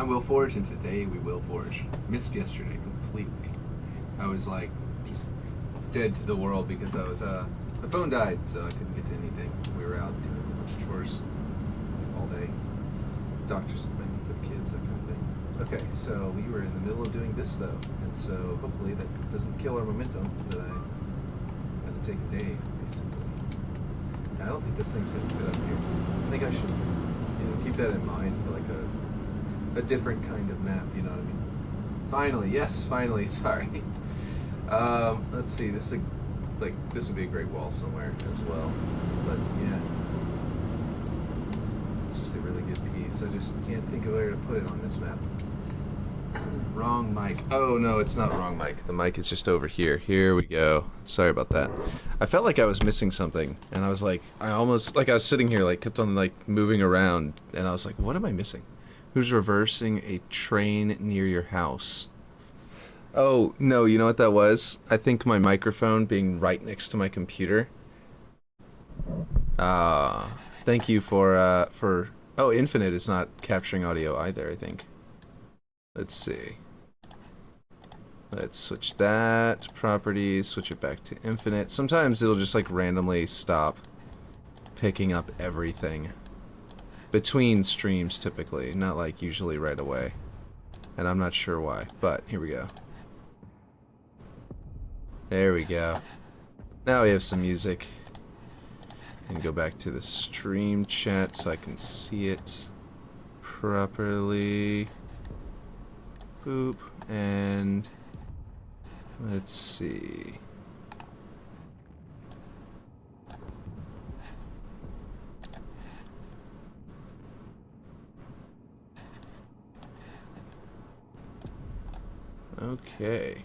I will forge, and today we will forge. Missed yesterday completely. I was like, just dead to the world because I was, my phone died, so I couldn't get to anything. We were out doing a bunch of chores all day. Doctor's appointment for the kids, that kind of thing. Okay, so we were in the middle of doing this though, and so hopefully that doesn't kill our momentum that I had to take a day, basically. I don't think this thing's going to fit up here. I think I should, keep that in mind for like a different kind of map, you know what I mean? Finally, yes, finally, sorry. Let's see, this is this would be a great wall somewhere as well, but yeah. It's just a really good piece. I just can't think of where to put it on this map. Wrong mic. Oh no, it's not wrong mic. The mic is just over here. Here we go. Sorry about that. I felt like I was missing something, and I was like, I was sitting here, like, kept on, like, moving around, and I was like, what am I missing? Who's reversing a train near your house? Oh, no, you know what that was? I think my microphone being right next to my computer. Thank you for, oh, Infinite is not capturing audio either, I think. Let's see. Let's switch that. Properties, switch it back to Infinite. Sometimes it'll just, like, randomly stop picking up everything. Between streams, typically. Not, like, usually right away. And I'm not sure why, but here we go. There we go. Now we have some music. And go back to the stream chat so I can see it properly. Boop. And let's see. Okay.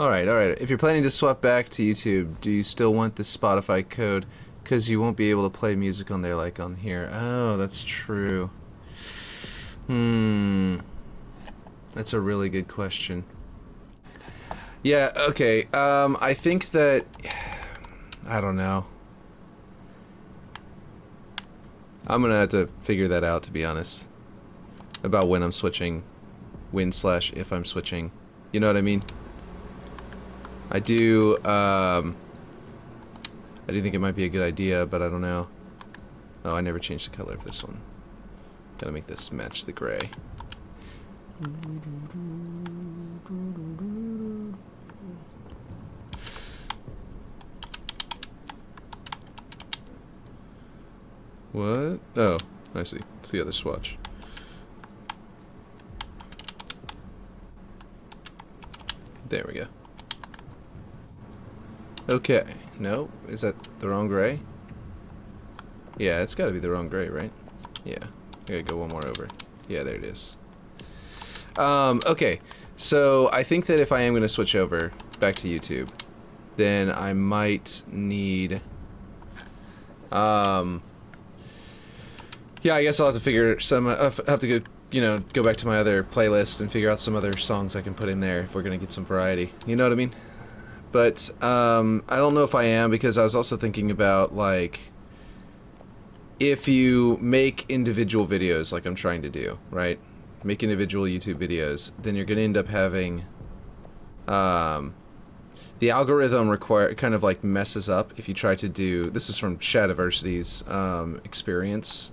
Alright, alright. If you're planning to swap back to YouTube, do you still want the Spotify code? Because you won't be able to play music on there like on here. Oh, that's true. That's a really good question. Yeah, okay. I think that... I don't know. I'm gonna have to figure that out, to be honest. About when I'm switching. When/if I'm switching. You know what I mean? I do think it might be a good idea, but I don't know. Oh, I never changed the color of this one. Gotta make this match the gray. What? Oh, I see. It's the other swatch. There we go. Okay. No, is that the wrong gray? Yeah, it's gotta be the wrong gray, right? Yeah. I gotta go one more over. Yeah, there it is. Okay. So, I think that if I am gonna switch over back to YouTube, then I might need... yeah, I guess I'll have to figure some... have to go, go back to my other playlist and figure out some other songs I can put in there if we're gonna get some variety. You know what I mean? But, I don't know if I am, because I was also thinking about, like, if you make individual videos like I'm trying to do, right? Make individual YouTube videos, then you're going to end up having, the algorithm kind of, like, messes up if you try to do, this is from Shadiversity's, experience.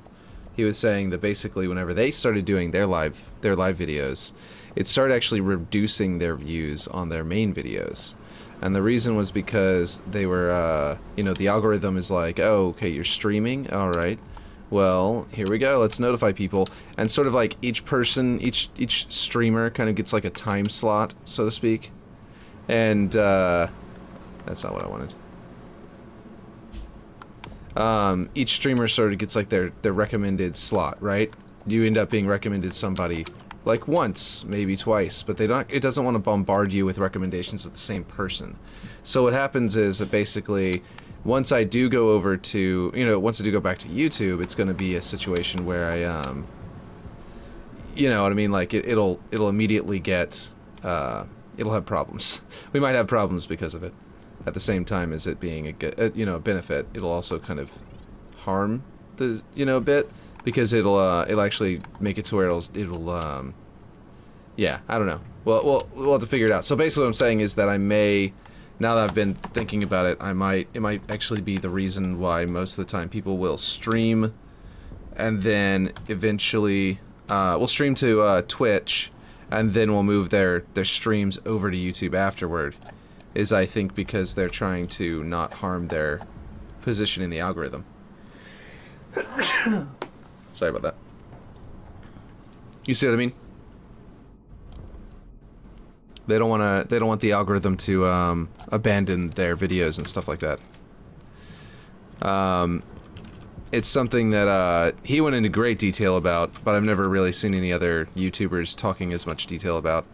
He was saying that basically whenever they started doing their live videos, it started actually reducing their views on their main videos. And the reason was because they were, the algorithm is like, oh, okay, you're streaming? Alright. Well, here we go, let's notify people. And sort of like each person, each streamer kind of gets like a time slot, so to speak. And, that's not what I wanted. Each streamer sort of gets like their recommended slot, right? You end up being recommended somebody like once, maybe twice, but it doesn't want to bombard you with recommendations of the same person. So what happens is that basically, once I do go over to, once I do go back to YouTube, it's going to be a situation where I, you know what I mean, like it'll immediately get, it'll have problems. We might have problems because of it. At the same time as it being a benefit, it'll also kind of harm a bit. because it'll actually make it to where it'll yeah, I don't know. Well, we'll have to figure it out. So basically what I'm saying is that I may, now that I've been thinking about it, it might actually be the reason why most of the time people will stream and then eventually we'll stream to Twitch and then we'll move their streams over to YouTube afterward, is I think because they're trying to not harm their position in the algorithm. Sorry about that. You see what I mean? They don't want the algorithm to abandon their videos and stuff like that. It's something that he went into great detail about, but I've never really seen any other YouTubers talking as much detail about.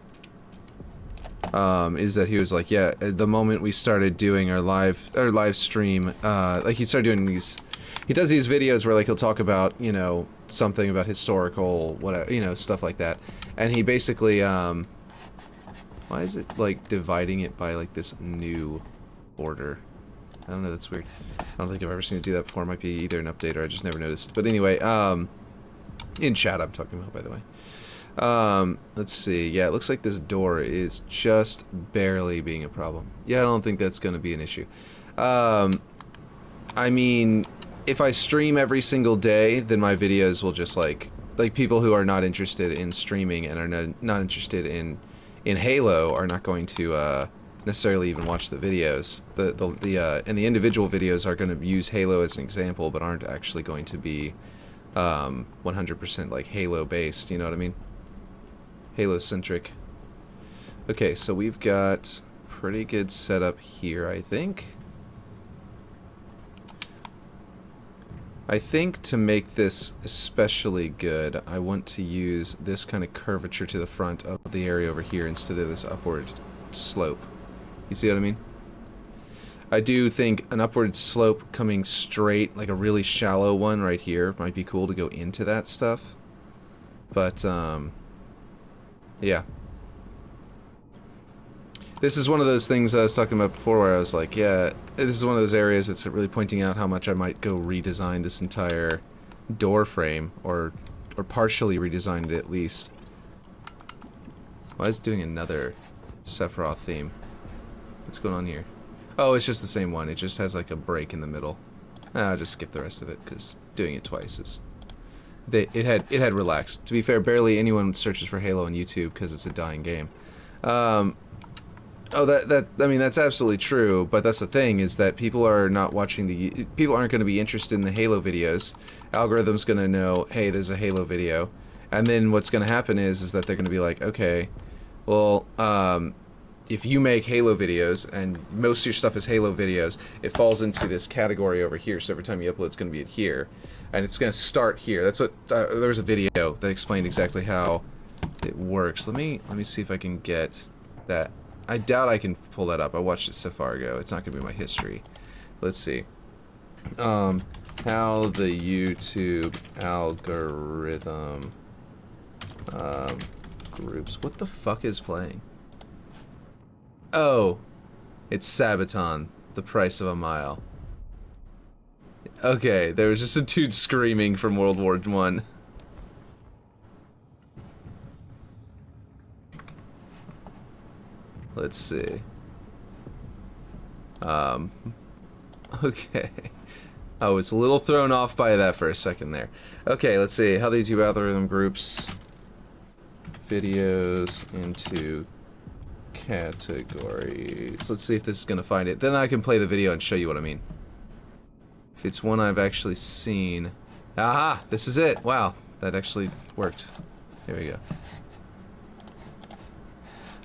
Is that he was like, yeah, the moment we started doing our live stream, like he started doing these, he does these videos where like he'll talk about, you know, something about historical, whatever, you know, stuff like that, and he basically, why is it like dividing it by like this new order? I don't know, that's weird. I don't think I've ever seen it do that before. It might be either an update or I just never noticed. But anyway, in chat I'm talking about, by the way. Let's see. Yeah, it looks like this door is just barely being a problem. Yeah, I don't think that's going to be an issue. I mean, if I stream every single day, then my videos will just like people who are not interested in streaming and are not interested in Halo are not going to necessarily even watch the videos. And the individual videos are going to use Halo as an example, but aren't actually going to be 100% like Halo based. You know what I mean? Halo centric. Okay, so we've got pretty good setup here, I think. I think to make this especially good, I want to use this kind of curvature to the front of the area over here instead of this upward slope. You see what I mean? I do think an upward slope coming straight, like a really shallow one right here, might be cool to go into that stuff. But, yeah. This is one of those things I was talking about before where I was like, yeah, this is one of those areas that's really pointing out how much I might go redesign this entire door frame, or partially redesign it at least. Why is it doing another Sephiroth theme? What's going on here? Oh, it's just the same one. It just has like a break in the middle. I'll just skip the rest of it because doing it twice is... It had relaxed. To be fair, barely anyone searches for Halo on YouTube because it's a dying game. Oh, I mean, that's absolutely true, but that's the thing, is that people are not watching people aren't going to be interested in the Halo videos. Algorithm's going to know, hey, there's a Halo video, and then what's going to happen is that they're going to be like, okay, well, if you make Halo videos, and most of your stuff is Halo videos, it falls into this category over here, so every time you upload, it's going to be at here, and it's going to start here. That's what, there was a video that explained exactly how it works. Let me see if I can get that. I doubt I can pull that up. I watched it so far ago. It's not going to be my history. Let's see. How the YouTube algorithm groups. What the fuck is playing? Oh, it's Sabaton, The Price of a Mile. Okay, there was just a dude screaming from World War I. Let's see. Okay. Oh, it's a little thrown off by that for a second there. Okay, let's see. How the YouTube algorithm groups videos into categories. Let's see if this is going to find it. Then I can play the video and show you what I mean. If it's one I've actually seen. Aha! This is it! Wow, that actually worked. Here we go.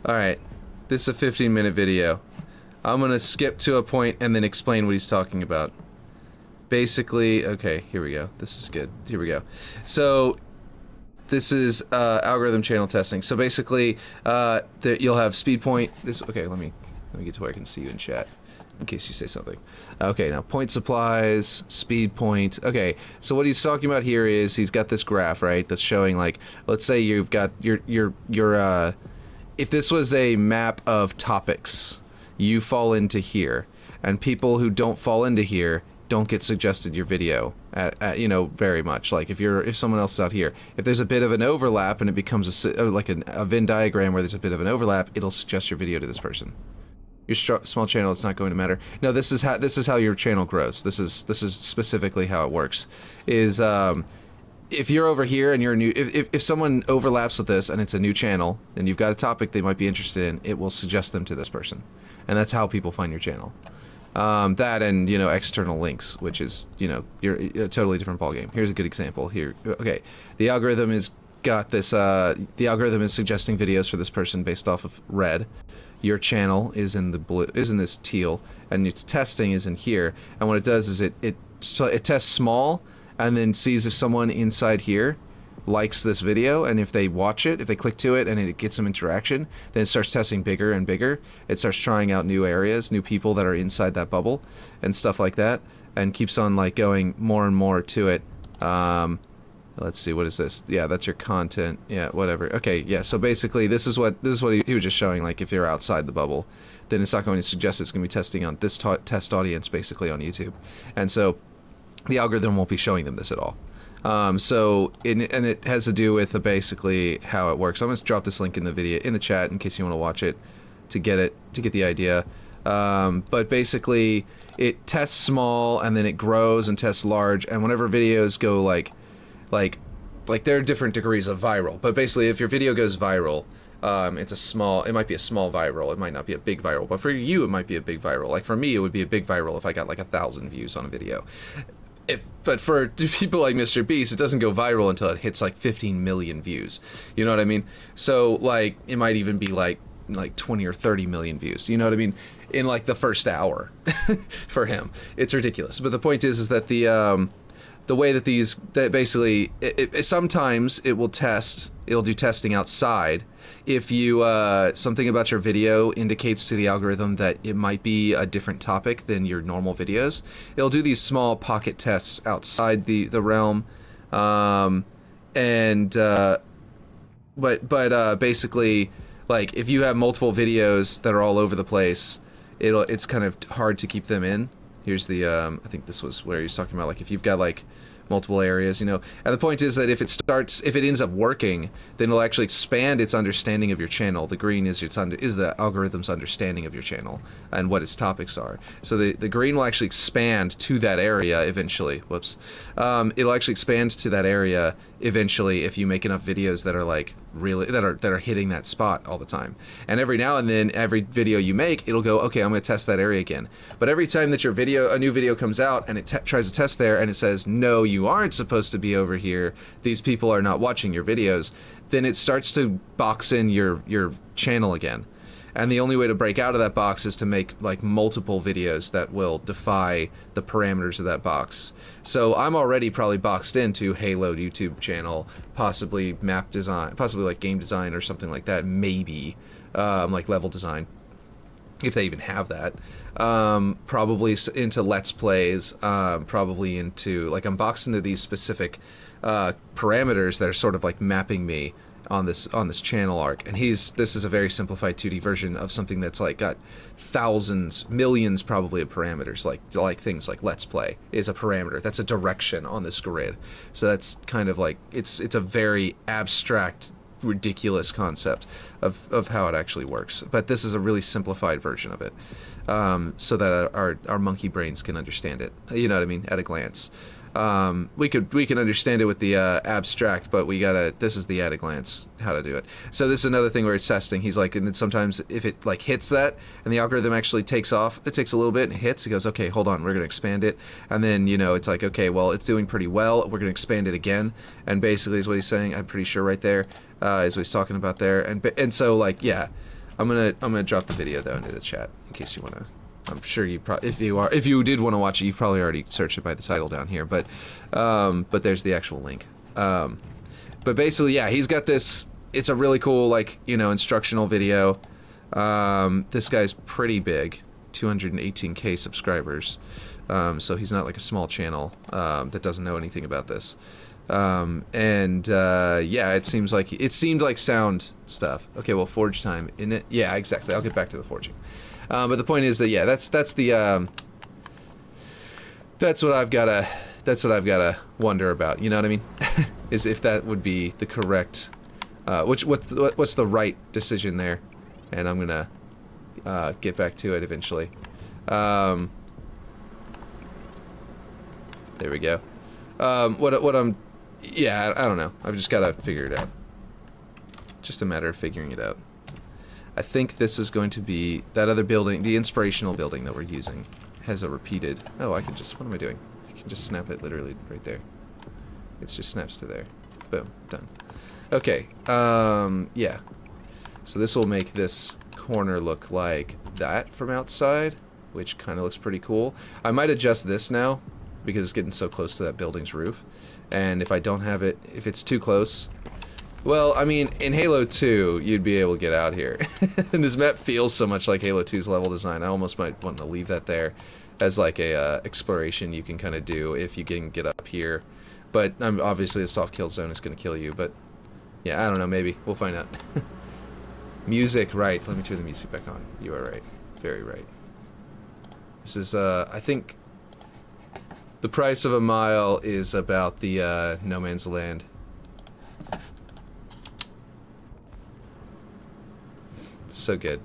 Alright. This is a 15-minute video. I'm gonna skip to a point and then explain what he's talking about. Basically, okay, here we go. This is good. Here we go. So, this is algorithm channel testing. So basically, you'll have speed point. Okay, let me get to where I can see you in chat, in case you say something. Okay, now point supplies, speed point. Okay, so what he's talking about here is he's got this graph, right? That's showing, like, let's say you've got your if this was a map of topics, you fall into here, and people who don't fall into here don't get suggested your video at you know, very much. Like if someone else is out here, if there's a bit of an overlap and it becomes like a Venn diagram where there's a bit of an overlap, it'll suggest your video to this person. Your small channel, it's not going to matter. No, this is how your channel grows. This is specifically how it works. Is if you're over here and you're new, if someone overlaps with this and it's a new channel and you've got a topic they might be interested in, it will suggest them to this person, and that's how people find your channel. That and, you know, external links, which is, you know, you're a totally different ballgame. Here's a good example here. Okay, the algorithm is got this. The algorithm is suggesting videos for this person based off of red. Your channel is in the blue, is in this teal, and its testing is in here. And what it does is it tests small, and then sees if someone inside here likes this video, and if they watch it, if they click to it and it gets some interaction, then it starts testing bigger and bigger. It starts trying out new areas, new people that are inside that bubble and stuff like that, and keeps on like going more and more to it. Let's see, what is this? Yeah, that's your content. Yeah, whatever. Okay, yeah, so basically this is what he was just showing. Like if you're outside the bubble, then it's not going to suggest it's going to be testing on this test audience basically on YouTube. And so the algorithm won't be showing them this at all. So it has to do with basically how it works. I'm going to drop this link in the video in the chat in case you want to watch it to get the idea. But basically it tests small and then it grows and tests large, and whenever videos go like there are different degrees of viral, but basically if your video goes viral, it might be a small viral, it might not be a big viral, but for you it might be a big viral. Like for me it would be a big viral if I got like 1,000 views on a video. But for people like Mr. Beast, it doesn't go viral until it hits like 15 million views. You know what I mean? So like it might even be like 20 or 30 million views. You know what I mean? In like the first hour for him. It's ridiculous. But the point is that the way that basically sometimes it'll do testing outside. If you something about your video indicates to the algorithm that it might be a different topic than your normal videos, it'll do these small pocket tests outside the realm, but basically, like if you have multiple videos that are all over the place, it's kind of hard to keep them in. Here's the I think this was where he's talking about, like if you've got like multiple areas, you know. And the point is that if it ends up working, then it'll actually expand its understanding of your channel. The green is the algorithm's understanding of your channel and what its topics are. So the green will actually expand to that area eventually. Whoops. It'll actually expand to that area eventually if you make enough videos that are like really that are hitting that spot all the time. And every now and then, every video you make, it'll go, okay, I'm going to test that area again. But every time that a new video comes out and it tries to test there and it says, no, you aren't supposed to be over here, these people are not watching your videos, then it starts to box in your channel again. And the only way to break out of that box is to make like multiple videos that will defy the parameters of that box. So I'm already probably boxed into Halo YouTube channel, possibly map design, possibly like game design or something like that, maybe like level design, if they even have that. Probably into Let's Plays, probably into, like, I'm boxed into these specific parameters that are sort of like mapping me on this channel arc. And this is a very simplified 2D version of something that's like got thousands, millions probably of parameters, like things like Let's Play is a parameter. That's a direction on this grid. So that's kind of like, it's a very abstract, ridiculous concept of how it actually works. But this is a really simplified version of it, so that our monkey brains can understand it. You know what I mean? At a glance. We can understand it with the abstract, but this is the at a glance how to do it. So this is another thing where it's testing. He's like, and then sometimes if it like hits that and the algorithm actually takes off, it takes a little bit and hits, he goes, okay, hold on, we're going to expand it. And then, you know, it's like, okay, well, it's doing pretty well, we're going to expand it again. And basically is what he's saying, I'm pretty sure right there, is what he's talking about there. And so like, yeah, I'm gonna drop the video though into the chat in case you want to. I'm sure you if you did want to watch it, you've probably already searched it by the title down here, but there's the actual link. But basically, yeah, he's got this. It's a really cool, like, you know, instructional video. This guy's pretty big, 218K subscribers. So he's not like a small channel that doesn't know anything about this. Yeah, it seemed like sound stuff. Okay, well, forge time, isn't it? Yeah, exactly. I'll get back to the forging. But the point is that, yeah, that's the That's what I've gotta wonder about. You know what I mean? Is if that would be the correct, what's the right decision there? And I'm gonna get back to it eventually. There we go. What I'm, yeah, I don't know. I've just gotta figure it out. Just a matter of figuring it out. I think this is going to be that other building, the inspirational building that we're using, has a repeated. Oh, I can just. What am I doing? I can just snap it literally right there. It just snaps to there. Boom, done. Okay. Yeah. So this will make this corner look like that from outside, which kind of looks pretty cool. I might adjust this now because it's getting so close to that building's roof. And if I don't have it, if it's too close, well, I mean, in Halo 2, you'd be able to get out here. And this map feels so much like Halo 2's level design. I almost might want to leave that there as like a exploration you can kind of do if you can get up here. But obviously the soft kill zone is going to kill you. But yeah, I don't know, maybe. We'll find out. Music, right. Let me turn the music back on. You are right. Very right. This is, I think, the price of a mile is about the No Man's Land. It's so good.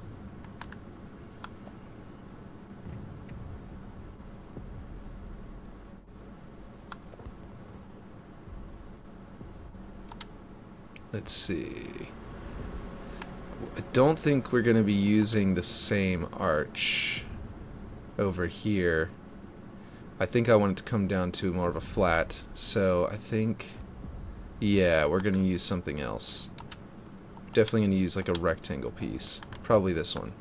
Let's see. I don't think we're going to be using the same arch over here. I think I want it to come down to more of a flat, so I think, yeah, we're going to use something else. Definitely going to use like a rectangle piece. Probably this one.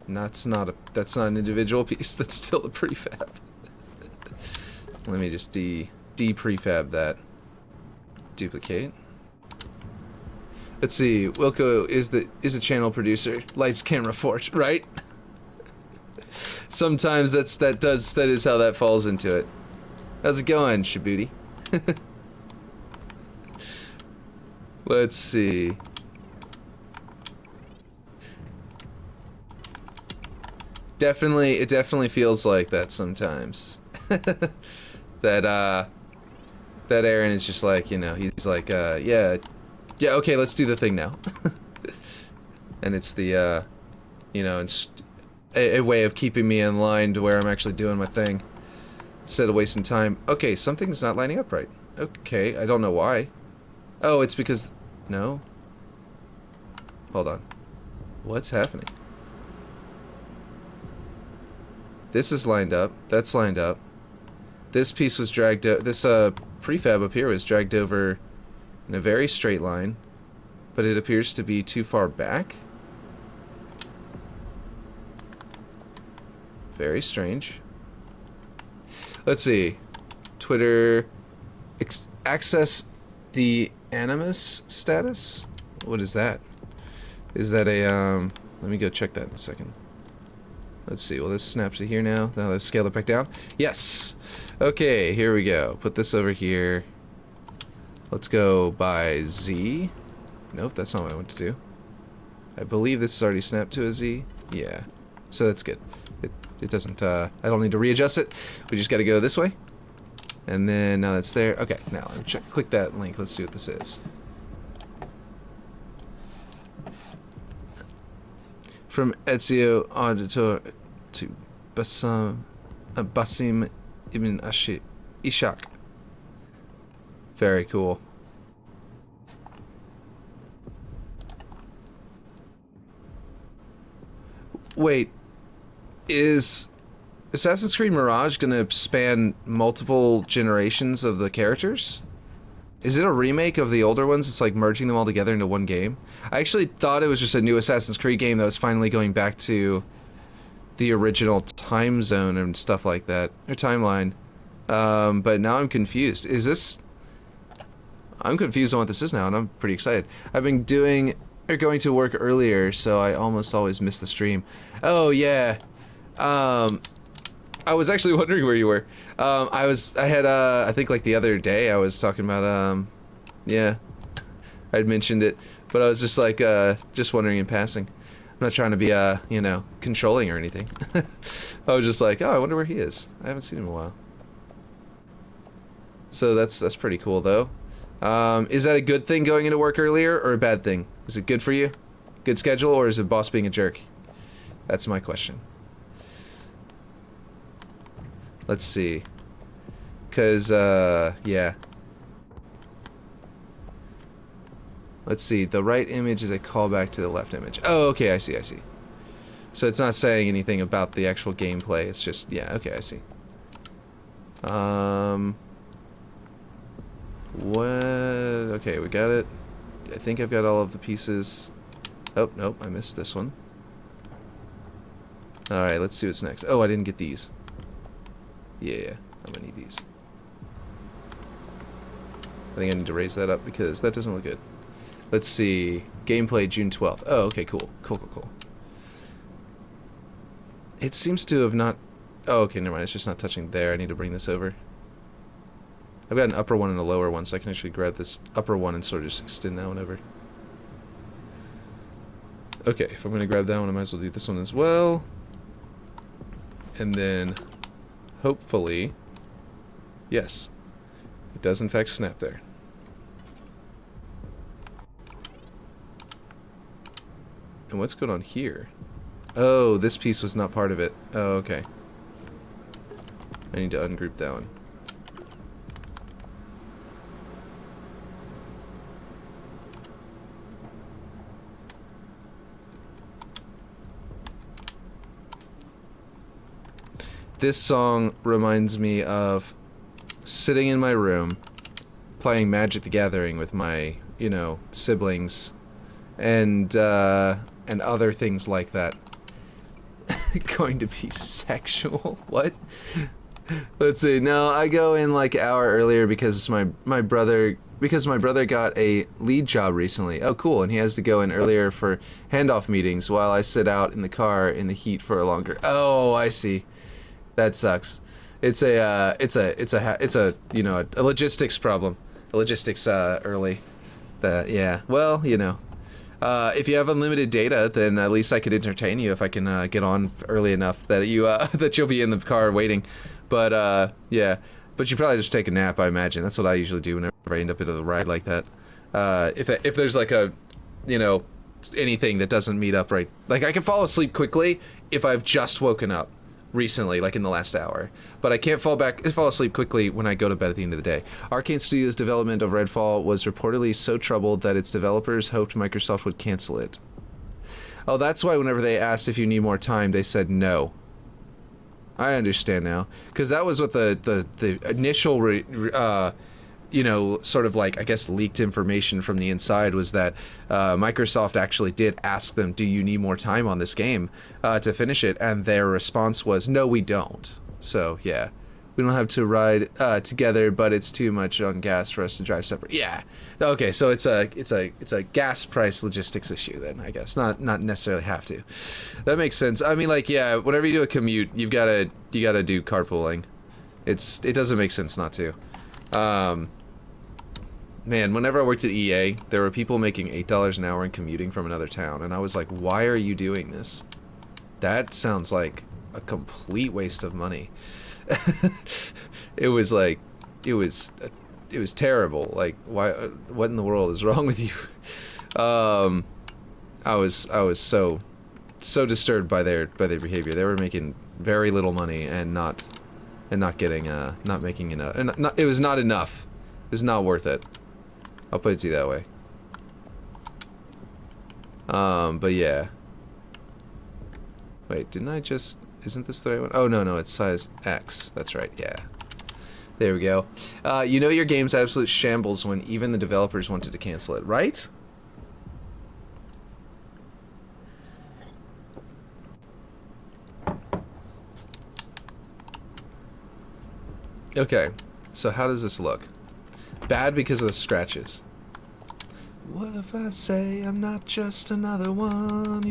That's not an individual piece. That's still a prefab. Let me just prefab that. Duplicate. Let's see. Wilco is a channel producer. Lights, camera, forge, right? Sometimes that is how that falls into it. How's it going, Shibuti? Let's see. It definitely feels like that sometimes. that Aaron is just like, you know, he's like, yeah, okay, let's do the thing now. And it's the, you know, it's a way of keeping me in line to where I'm actually doing my thing instead of wasting time. Okay, something's not lining up right. Okay, I don't know why. Oh, it's because, no. Hold on. What's happening? This is lined up. That's lined up. This piece was dragged out. This prefab up here was dragged over in a very straight line, but it appears to be too far back. Very strange. Let's see. Twitter. Access the Animus status? What is that? Is that a, let me go check that in a second. Let's see, well this snaps to here now. Now let's scale it back down. Yes! Okay, here we go. Put this over here. Let's go by Z. Nope, that's not what I want to do. I believe this is already snapped to a Z. Yeah. So that's good. It doesn't, I don't need to readjust it. We just gotta go this way. And then now that's there. Okay, now let me check. Click that link. Let's see what this is. From Ezio Auditor to Basim Ibn Ishaq. Very cool. Wait, is Assassin's Creed Mirage gonna span multiple generations of the characters? Is it a remake of the older ones? It's like merging them all together into one game? I actually thought it was just a new Assassin's Creed game that was finally going back to the original time zone and stuff like that, or timeline. But now I'm confused. Is this... I'm confused on what this is now, and I'm pretty excited. I've been going to work earlier, so I almost always miss the stream. Oh, yeah. I was actually wondering where you were. I think like the other day I was talking about, yeah, I'd mentioned it, but I was just like, just wondering in passing. I'm not trying to be, you know, controlling or anything. I was just like, oh, I wonder where he is. I haven't seen him in a while. So that's pretty cool though. Is that a good thing going into work earlier or a bad thing? Is it good for you? Good schedule, or is it boss being a jerk? That's my question. Let's see. Cause yeah. Let's see. The right image is a callback to the left image. Oh, okay, I see, I see. So it's not saying anything about the actual gameplay. It's just, yeah, okay, I see. What? Okay, we got it. I think I've got all of the pieces. Oh, nope, I missed this one. Alright, let's see what's next. Oh, I didn't get these. Yeah, I'm gonna need these. I think I need to raise that up because that doesn't look good. Let's see. Gameplay June 12th. Oh, okay, cool. Cool. It seems to have not... Oh, okay, never mind. It's just not touching there. I need to bring this over. I've got an upper one and a lower one, so I can actually grab this upper one and sort of just extend that one over. Okay, if I'm going to grab that one, I might as well do this one as well. And then, hopefully... Yes. It does, in fact, snap there. And what's going on here? Oh, this piece was not part of it. Oh, okay. I need to ungroup that one. This song reminds me of sitting in my room, playing Magic the Gathering with my, you know, siblings, and other things like that. Going to be sexual? What? Let's see. No, I go in like an hour earlier because my brother got a lead job recently. Oh, cool! And he has to go in earlier for handoff meetings while I sit out in the car in the heat for a longer. Oh, I see. That sucks. It's a you know, a logistics problem. A logistics early. Yeah. Well, you know. If you have unlimited data, then at least I could entertain you if I can get on early enough that you that you'll be in the car waiting. But yeah, but you probably just take a nap, I imagine. That's what I usually do whenever I end up into the ride like that. If there's like a, you know, anything that doesn't meet up right, like I can fall asleep quickly if I've just woken up recently, like in the last hour, but I can't fall asleep quickly when I go to bed at the end of the day. Arcane Studios' development of Redfall was reportedly so troubled that its developers hoped Microsoft would cancel it. Oh, that's why whenever they asked if you need more time, they said no. I understand now, because that was what the initial you know, sort of like, I guess, leaked information from the inside was that Microsoft actually did ask them, do you need more time on this game to finish it? And their response was, no, we don't. So, yeah. We don't have to ride together, but it's too much on gas for us to drive separate. Yeah. Okay, so it's a gas price logistics issue then, I guess. Not necessarily have to. That makes sense. I mean, like, yeah, whenever you do a commute, you gotta do carpooling. It doesn't make sense not to. Man, whenever I worked at EA, there were people making $8 an hour and commuting from another town, and I was like, why are you doing this? That sounds like a complete waste of money. It was terrible. Like, why? What in the world is wrong with you? I was so disturbed by their behavior. They were making very little money and not making enough. And it was not enough. It was not worth it. I'll put it to you that way. But yeah. Wait, didn't I just... Isn't this the right one? Oh, no, it's size X. That's right, yeah. There we go. You know your game's absolute shambles when even the developers wanted to cancel it, right? Okay, so how does this look? Bad because of the scratches. What if I say I'm not just another one?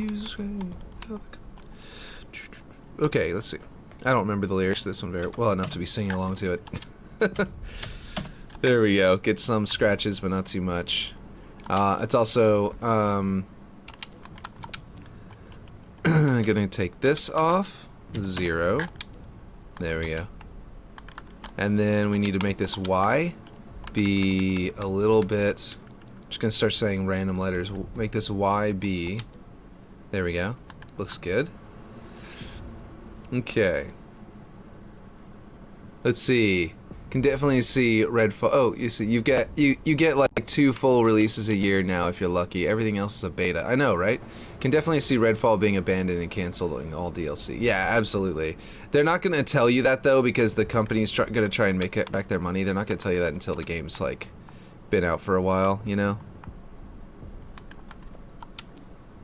Okay, let's see. I don't remember the lyrics to this one very well enough to be singing along to it. There we go. Get some scratches, but not too much. It's also gonna take this off. 0. There we go. And then we need to make this Y be a little bit... Just gonna start saying random letters. We'll make this YB. There we go. Looks good. Okay. Let's see. Can definitely see Redfall. Oh, you see, you get like 2 full releases a year now if you're lucky. Everything else is a beta. I know, right? Can definitely see Redfall being abandoned and canceling all DLC. Yeah, absolutely. They're not gonna tell you that though because the company's gonna try and make it back their money. They're not gonna tell you that until the game's like been out for a while, you know.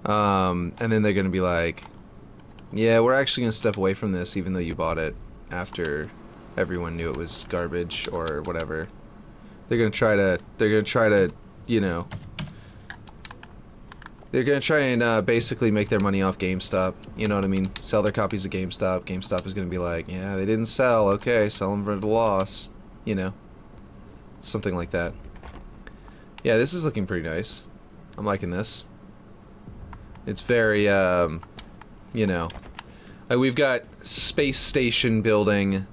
And then they're gonna be like, yeah, we're actually gonna step away from this even though you bought it after everyone knew it was garbage or whatever. They're gonna try to, you know, they're gonna try and basically make their money off GameStop. You know what I mean? Sell their copies of GameStop. GameStop is gonna be like, yeah, they didn't sell. Okay, sell them for the loss. You know, something like that. Yeah, this is looking pretty nice. I'm liking this. It's very, you know, like we've got space station building,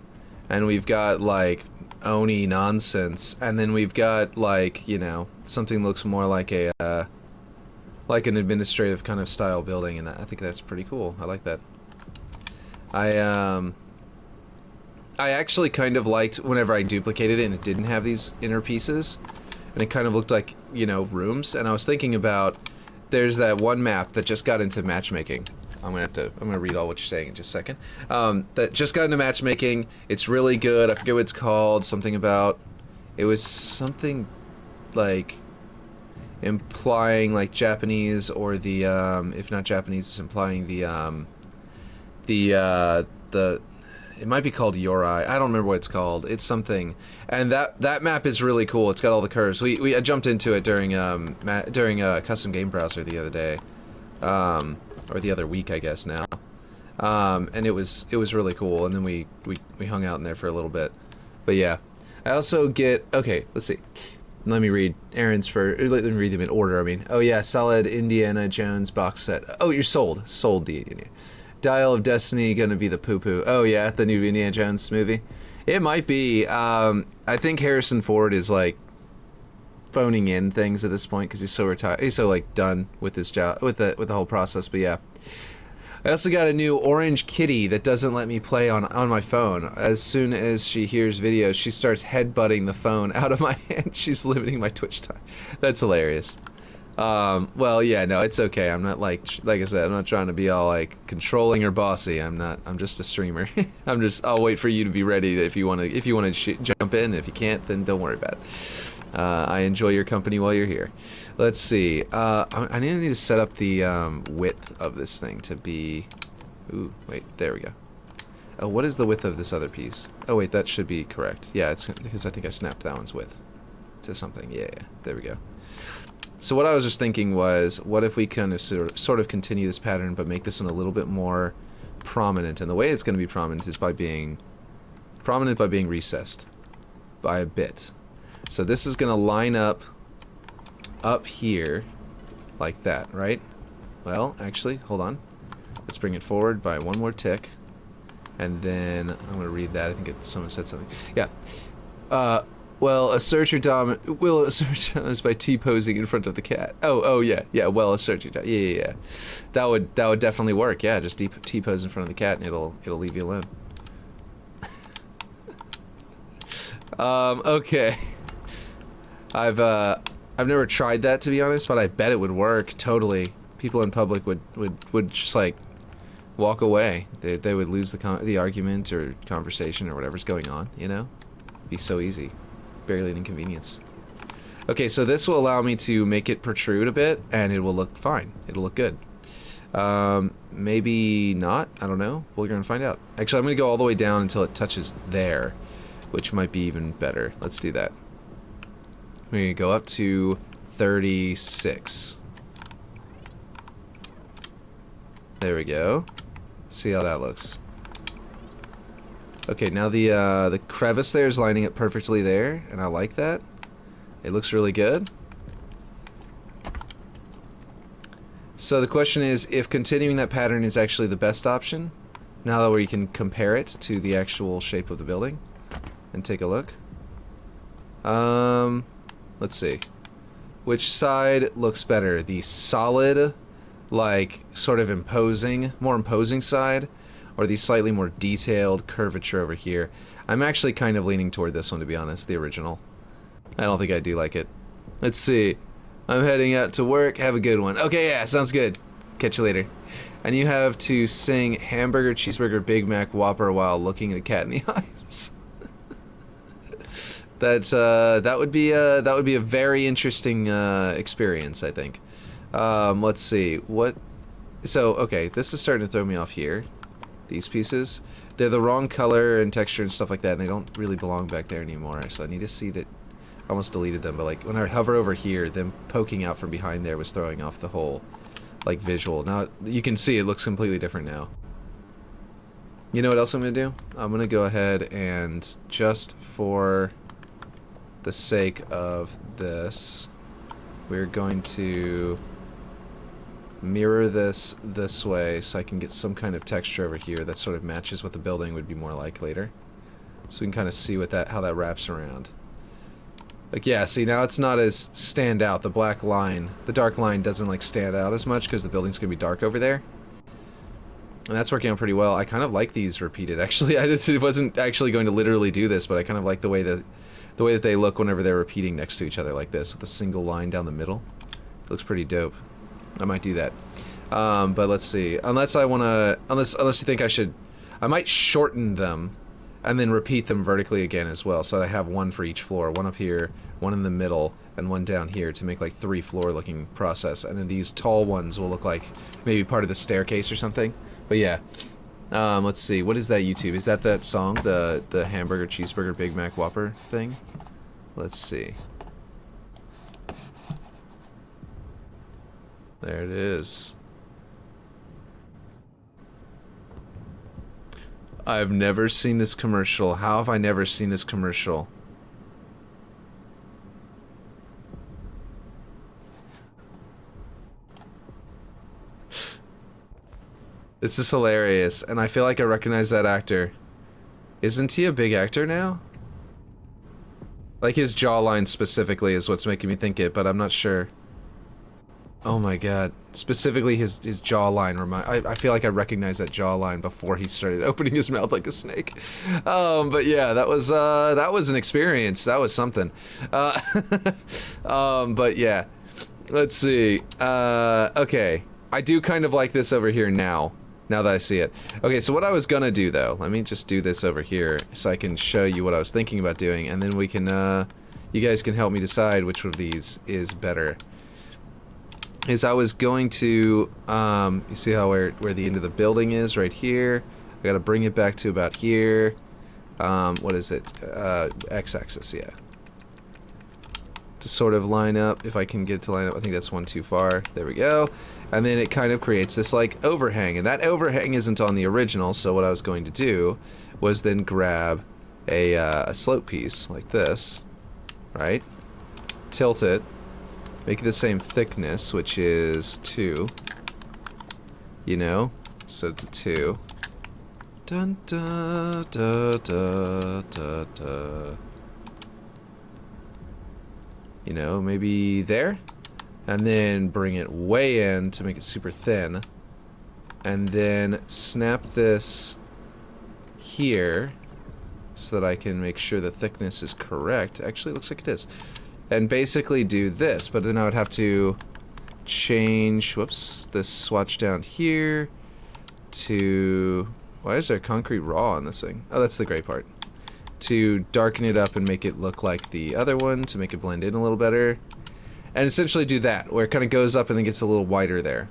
and we've got like Oni nonsense, and then we've got like, you know, something looks more like a like an administrative kind of style building, and I think that's pretty cool. I like that. I actually kind of liked whenever I duplicated it and it didn't have these inner pieces, and it kind of looked like, you know, rooms. And I was thinking about, there's that one map that just got into matchmaking. I'm gonna read all what you're saying in just a second. That just got into matchmaking. It's really good. I forget what it's called. Something about, it was something like implying like Japanese, or the if not Japanese, it's implying the it might be called Yorai. I don't remember what it's called. It's something, and that map is really cool. It's got all the curves. I jumped into it during custom game browser the other day, or the other week, I guess now, and it was really cool. And then we hung out in there for a little bit. But yeah, I also get, okay. Let's see. Let me read Aaron's for. Let me read them in order. I mean, oh yeah, solid Indiana Jones box set. Oh, you're sold the Indiana. Dial of Destiny gonna be the poo-poo. Oh yeah, the new Indiana Jones movie. It might be. I think Harrison Ford is like phoning in things at this point because he's so retired. He's so like done with his job, with the whole process. But yeah, I also got a new orange kitty that doesn't let me play on my phone. As soon as she hears videos, she starts headbutting the phone out of my hand. She's limiting my Twitch time. That's hilarious. Well, yeah, no, it's okay. I'm not like I said, I'm not trying to be all like controlling or bossy. I'm just a streamer. I'll wait for you to be ready if you want to jump in. If you can't, then don't worry about it. I enjoy your company while you're here. Let's see. I need to set up the width of this thing to be. Ooh, wait, there we go. Oh, what is the width of this other piece? Oh wait, that should be correct. Yeah, it's because I think I snapped that one's width to something. Yeah, there we go. So what I was just thinking was, what if we kind of sort of continue this pattern, but make this one a little bit more prominent? And the way it's going to be prominent is by being recessed by a bit. So this is going to line up here like that, right? Well, actually, hold on. Let's bring it forward by one more tick. And then I'm going to read that. I think someone said something. Yeah. Well, assert your will assert your dominance by T-posing in front of the cat. Oh, yeah. Well, assert your yeah. That would definitely work. Yeah, just T-pose in front of the cat, and it'll leave you alone. Okay. I've never tried that, to be honest, but I bet it would work totally. People in public would just like walk away. They would lose the argument or conversation or whatever's going on. You know, it'd be so easy. Barely an inconvenience. Okay, so this will allow me to make it protrude a bit, and it will look fine. It'll look good. Maybe not. I don't know. We're gonna find out. Actually, I'm gonna go all the way down until it touches there, which might be even better. Let's do that. We're gonna go up to 36. There we go. See how that looks. Okay, now the crevice there is lining up perfectly there, and I like that. It looks really good. So the question is, if continuing that pattern is actually the best option, now that we can compare it to the actual shape of the building. and take a look. Let's see. Which side looks better? The solid, like, sort of imposing, more imposing side, or the slightly more detailed curvature over here? I'm actually kind of leaning toward this one, to be honest, the original. I don't think I do like it. Let's see. I'm heading out to work. Have a good one. Okay, yeah, sounds good. Catch you later. And you have to sing hamburger, cheeseburger, Big Mac, Whopper while looking the cat in the eyes. That would be a very interesting experience, I think. Let's see. So, okay, this is starting to throw me off here. These pieces. They're the wrong color and texture and stuff like that, and they don't really belong back there anymore. So I need to see that. I almost deleted them, but like when I hover over here, them poking out from behind there was throwing off the whole like visual. Now you can see it looks completely different now. You know what else I'm gonna do? I'm gonna go ahead and, just for the sake of this, we're going to mirror this way so I can get some kind of texture over here that sort of matches what the building would be more like later. So we can kind of see what how that wraps around. Like, yeah, see, now it's not as stand out. The black line, the dark line doesn't like stand out as much because the building's gonna be dark over there. And that's working out pretty well. I kind of like these repeated, actually. I just wasn't actually going to literally do this, but I kind of like the way that they look whenever they're repeating next to each other like this, with a single line down the middle. It looks pretty dope. I might do that. But let's see. Unless you think I might shorten them and then repeat them vertically again as well, so that I have one for each floor. One up here, one in the middle, and one down here to make like 3 floor looking process. And then these tall ones will look like maybe part of the staircase or something. But yeah. Let's see. What is that, YouTube? Is that song? The hamburger, cheeseburger, Big Mac, Whopper thing? Let's see. There it is. I've never seen this commercial. How have I never seen this commercial? This is hilarious, and I feel like I recognize that actor. Isn't he a big actor now? Like, his jawline specifically is what's making me think it, but I'm not sure. Oh my god. Specifically his jawline I feel like I recognize that jawline before he started opening his mouth like a snake. But yeah, that was an experience. That was something. But yeah. Let's see. Okay. I do kind of like this over here now that I see it. Okay, so what I was gonna do though, let me just do this over here so I can show you what I was thinking about doing, and then we can you guys can help me decide which of these is better. Is I was going to, you see how where the end of the building is, right here. I gotta bring it back to about here. What is it? X-axis, yeah. To sort of line up, if I can get it to line up. I think that's one too far. There we go. And then it kind of creates this like overhang, and that overhang isn't on the original, so what I was going to do was then grab a slope piece like this, right? Tilt it. Make it the same thickness, which is 2. You know? So it's a 2. Dun da da da da da. You know, maybe there? And then bring it way in to make it super thin. And then snap this here so that I can make sure the thickness is correct. Actually, it looks like it is. And basically do this, but then I would have to change, whoops, this swatch down here to, why is there concrete raw on this thing? Oh, that's the gray part. To darken it up and make it look like the other one, to make it blend in a little better. And essentially do that, where it kind of goes up and then gets a little whiter there.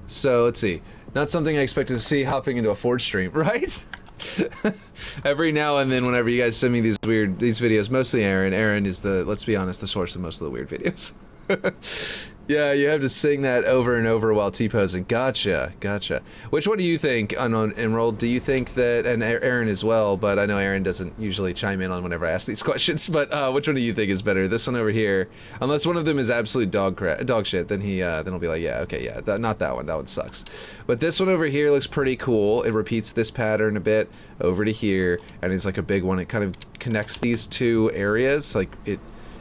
So, let's see. Not something I expected to see hopping into a Forge stream, right? Every now and then, whenever you guys send me these videos, mostly Aaron is the, let's be honest, the source of most of the weird videos. Yeah, you have to sing that over and over while T-posing. Gotcha, gotcha. Which one do you think, Unknown Emerald? Do you think that, and Aaron as well, but I know Aaron doesn't usually chime in on whenever I ask these questions, but which one do you think is better? This one over here? Unless one of them is absolute dog shit, then then he'll be like, yeah, okay, yeah, not that one sucks. But this one over here looks pretty cool. It repeats this pattern a bit over to here, and it's like a big one. It kind of connects these two areas, like it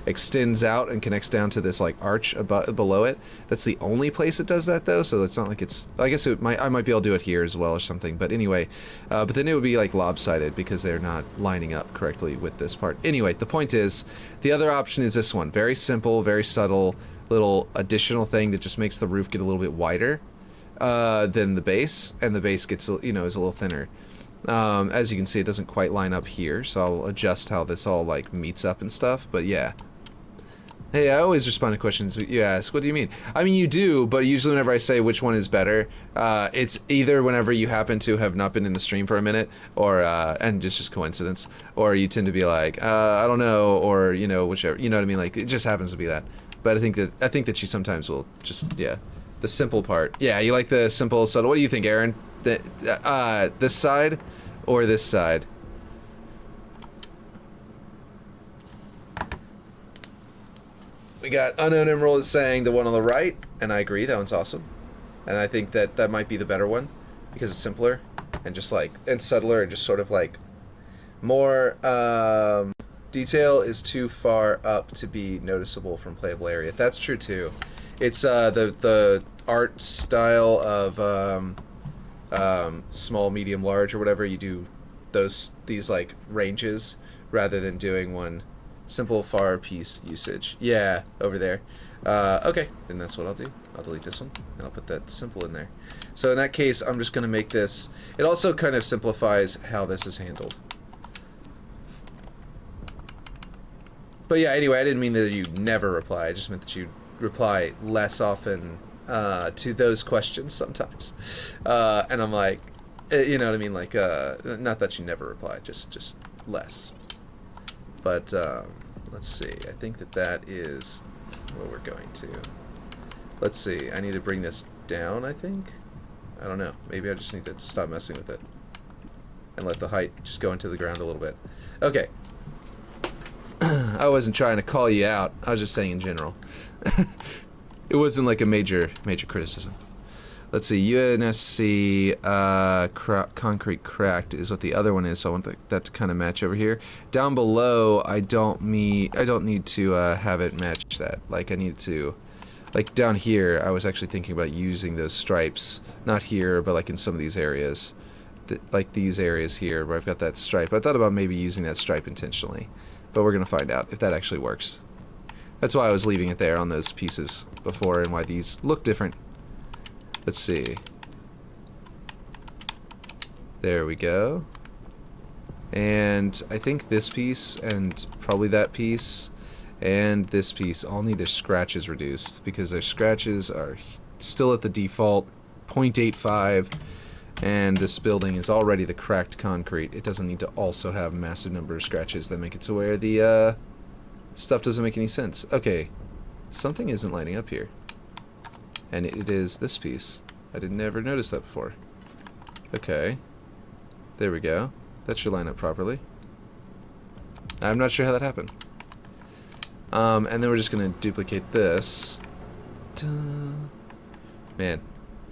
extends out and connects down to this like arch above, below it. That's the only place it does that though, so it's not like it's, I guess I might be able to do it here as well or something, but anyway, but then it would be like lopsided because they're not lining up correctly with this part. Anyway, the point is, the other option is this one. Very simple, very subtle, little additional thing that just makes the roof get a little bit wider than the base, and the base gets, you know, is a little thinner. As you can see, it doesn't quite line up here, so I'll adjust how this all like meets up and stuff, but yeah. Hey, I always respond to questions you ask. What do you mean? I mean, you do, but usually whenever I say which one is better, it's either whenever you happen to have not been in the stream for a minute, or and it's just coincidence, or you tend to be like, I don't know, or you know, whichever. You know what I mean? Like it just happens to be that. But I think that you sometimes will just the simple part. Yeah, you like the simple, subtle. What do you think, Aaron? This side or this side? We got Unknown Emerald is saying the one on the right, and I agree, that one's awesome. And I think that might be the better one, because it's simpler, and just like, and subtler, and just sort of like, more, detail is too far up to be noticeable from playable area. That's true too. It's, the art style of, small, medium, large, or whatever, you do these like ranges, rather than doing one simple far piece usage. Yeah, over there. Okay, then that's what I'll do. I'll delete this one, and I'll put that simple in there. So in that case, I'm just going to make this... It also kind of simplifies how this is handled. But yeah, anyway, I didn't mean that you never reply. I just meant that you reply less often to those questions sometimes. And I'm like, you know what I mean? Like, not that you never reply, just less. But let's see, I think that is what we're going to. Let's see, I need to bring this down, I think? I don't know, maybe I just need to stop messing with it and let the height just go into the ground a little bit. Okay. I wasn't trying to call you out, I was just saying in general. It wasn't like a major criticism. Let's see, UNSC concrete cracked is what the other one is, so I want that to kind of match over here. Down below, I don't need to have it match that. Like I need to, like down here, I was actually thinking about using those stripes, not here, but like in some of these areas, like these areas here where I've got that stripe. I thought about maybe using that stripe intentionally, but we're gonna find out if that actually works. That's why I was leaving it there on those pieces before, and why these look different. Let's see. There we go. And I think this piece, and probably that piece, and this piece all need their scratches reduced, because their scratches are still at the default 0.85, and this building is already the cracked concrete. It doesn't need to also have a massive number of scratches that make it to where the stuff doesn't make any sense. Okay, something isn't lining up here. And it is this piece. I didn't ever notice that before. Okay. There we go. That should line up properly. I'm not sure how that happened. And then we're just gonna duplicate this. Man,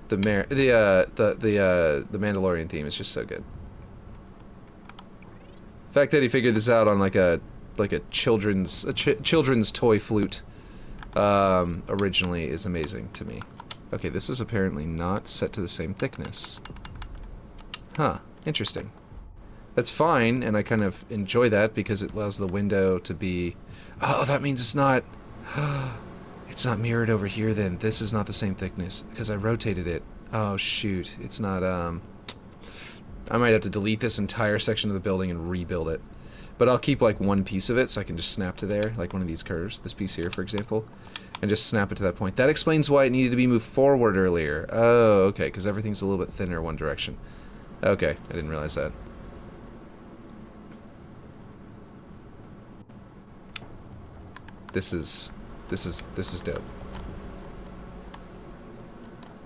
the Mandalorian theme is just so good. The fact that he figured this out on like a children's toy flute originally is amazing to me. Okay, this is apparently not set to the same thickness. Huh, interesting. That's fine, and I kind of enjoy that because it allows the window to be... Oh, that means it's not... It's not mirrored over here then. This is not the same thickness because I rotated it. Oh, shoot. It's not, I might have to delete this entire section of the building and rebuild it. But I'll keep like one piece of it so I can just snap to there, like one of these curves, this piece here, for example, and just snap it to that point. That explains why it needed to be moved forward earlier. Oh, okay, because everything's a little bit thinner one direction. Okay, I didn't realize that. This is This is dope.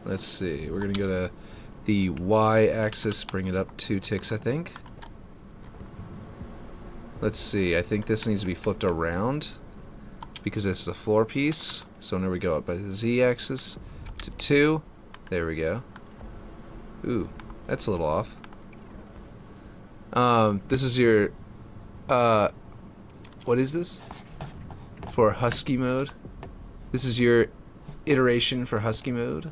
Let's see. We're gonna go to the y-axis, bring it up 2 ticks, I think. Let's see. I think this needs to be flipped around because this is a floor piece. So whenever we go up by the z-axis to 2, there we go. Ooh, that's a little off. This is your, what is this? For husky mode? This is your iteration for husky mode?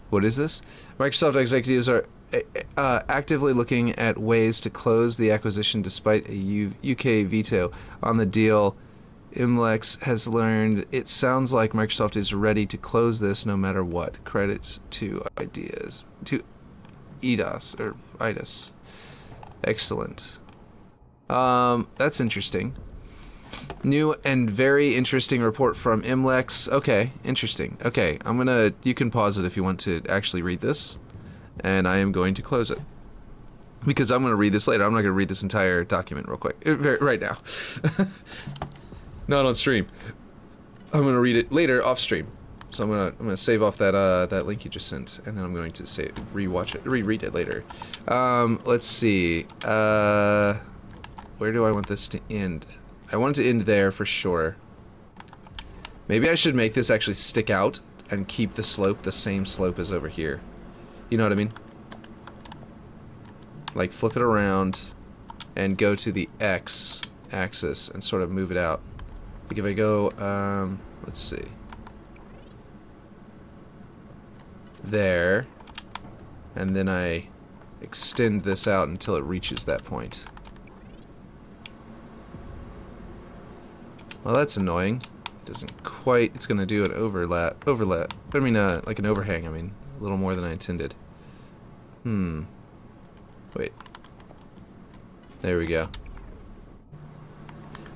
What is this? Microsoft executives are actively looking at ways to close the acquisition despite a UK veto on the deal. Imlex has learned it sounds like Microsoft is ready to close this no matter what. Credits to IDAS or IDAS. Excellent. That's interesting. New and very interesting report from Imlex. Okay, interesting. Okay, you can pause it if you want to actually read this, and I am going to close it. Because I'm going to read this later. I'm not going to read this entire document real quick. Right now. Not on stream. I'm going to read it later off stream. So I'm gonna save off that link you just sent, and then I'm going to reread it later. Let's see. Where do I want this to end? I want it to end there for sure. Maybe I should make this actually stick out and keep the slope the same slope as over here. You know what I mean? Like flip it around and go to the X axis and sort of move it out. Like if I go, let's see. There. And then I extend this out until it reaches that point. Well, that's annoying. It doesn't quite, it's gonna do an overlap, I mean, like an overhang, a little more than I intended. Wait. There we go.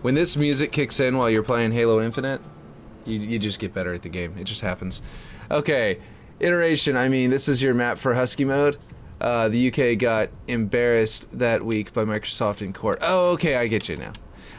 When this music kicks in while you're playing Halo Infinite, you just get better at the game. It just happens. Okay, iteration, this is your map for Husky mode. The UK got embarrassed that week by Microsoft in court. Oh, okay, I get you now.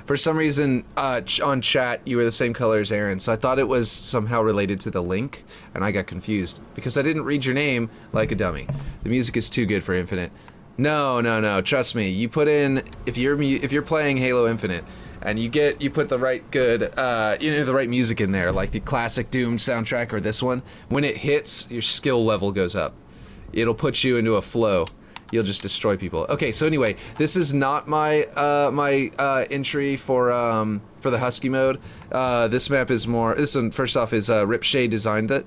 For some reason, on chat, you were the same color as Aaron, so I thought it was somehow related to the link, and I got confused, because I didn't read your name like a dummy. The music is too good for Infinite. No, trust me, you put in, if you're playing Halo Infinite, and you put the right the right music in there, like the classic Doom soundtrack or this one, when it hits, your skill level goes up. It'll put you into a flow. You'll just destroy people. Okay, so anyway, this is not my entry for the Husky mode. This map is more. This one, first off, is Ripshade designed it,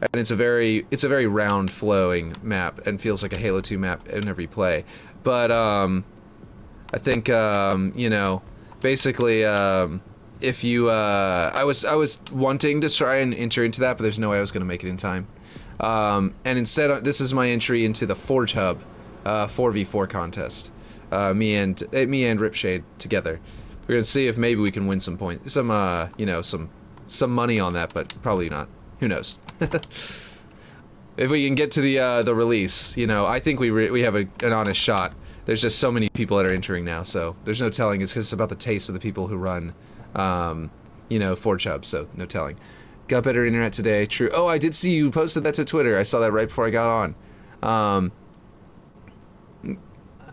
and it's a very round, flowing map, and feels like a Halo 2 map whenever you play. But I think basically, if you I was wanting to try and enter into that, but there's no way I was gonna make it in time. And instead, this is my entry into the Forge Hub 4v4 contest. Me and Ripshade together. We're gonna see if maybe we can win some points, some money on that, but probably not. Who knows? If we can get to the release, I think we have an honest shot. There's just so many people that are entering now, so there's no telling. It's because it's about the taste of the people who run, Forge Hub. So no telling. Got better internet today. True. Oh, I did see you posted that to Twitter. I saw that right before I got on.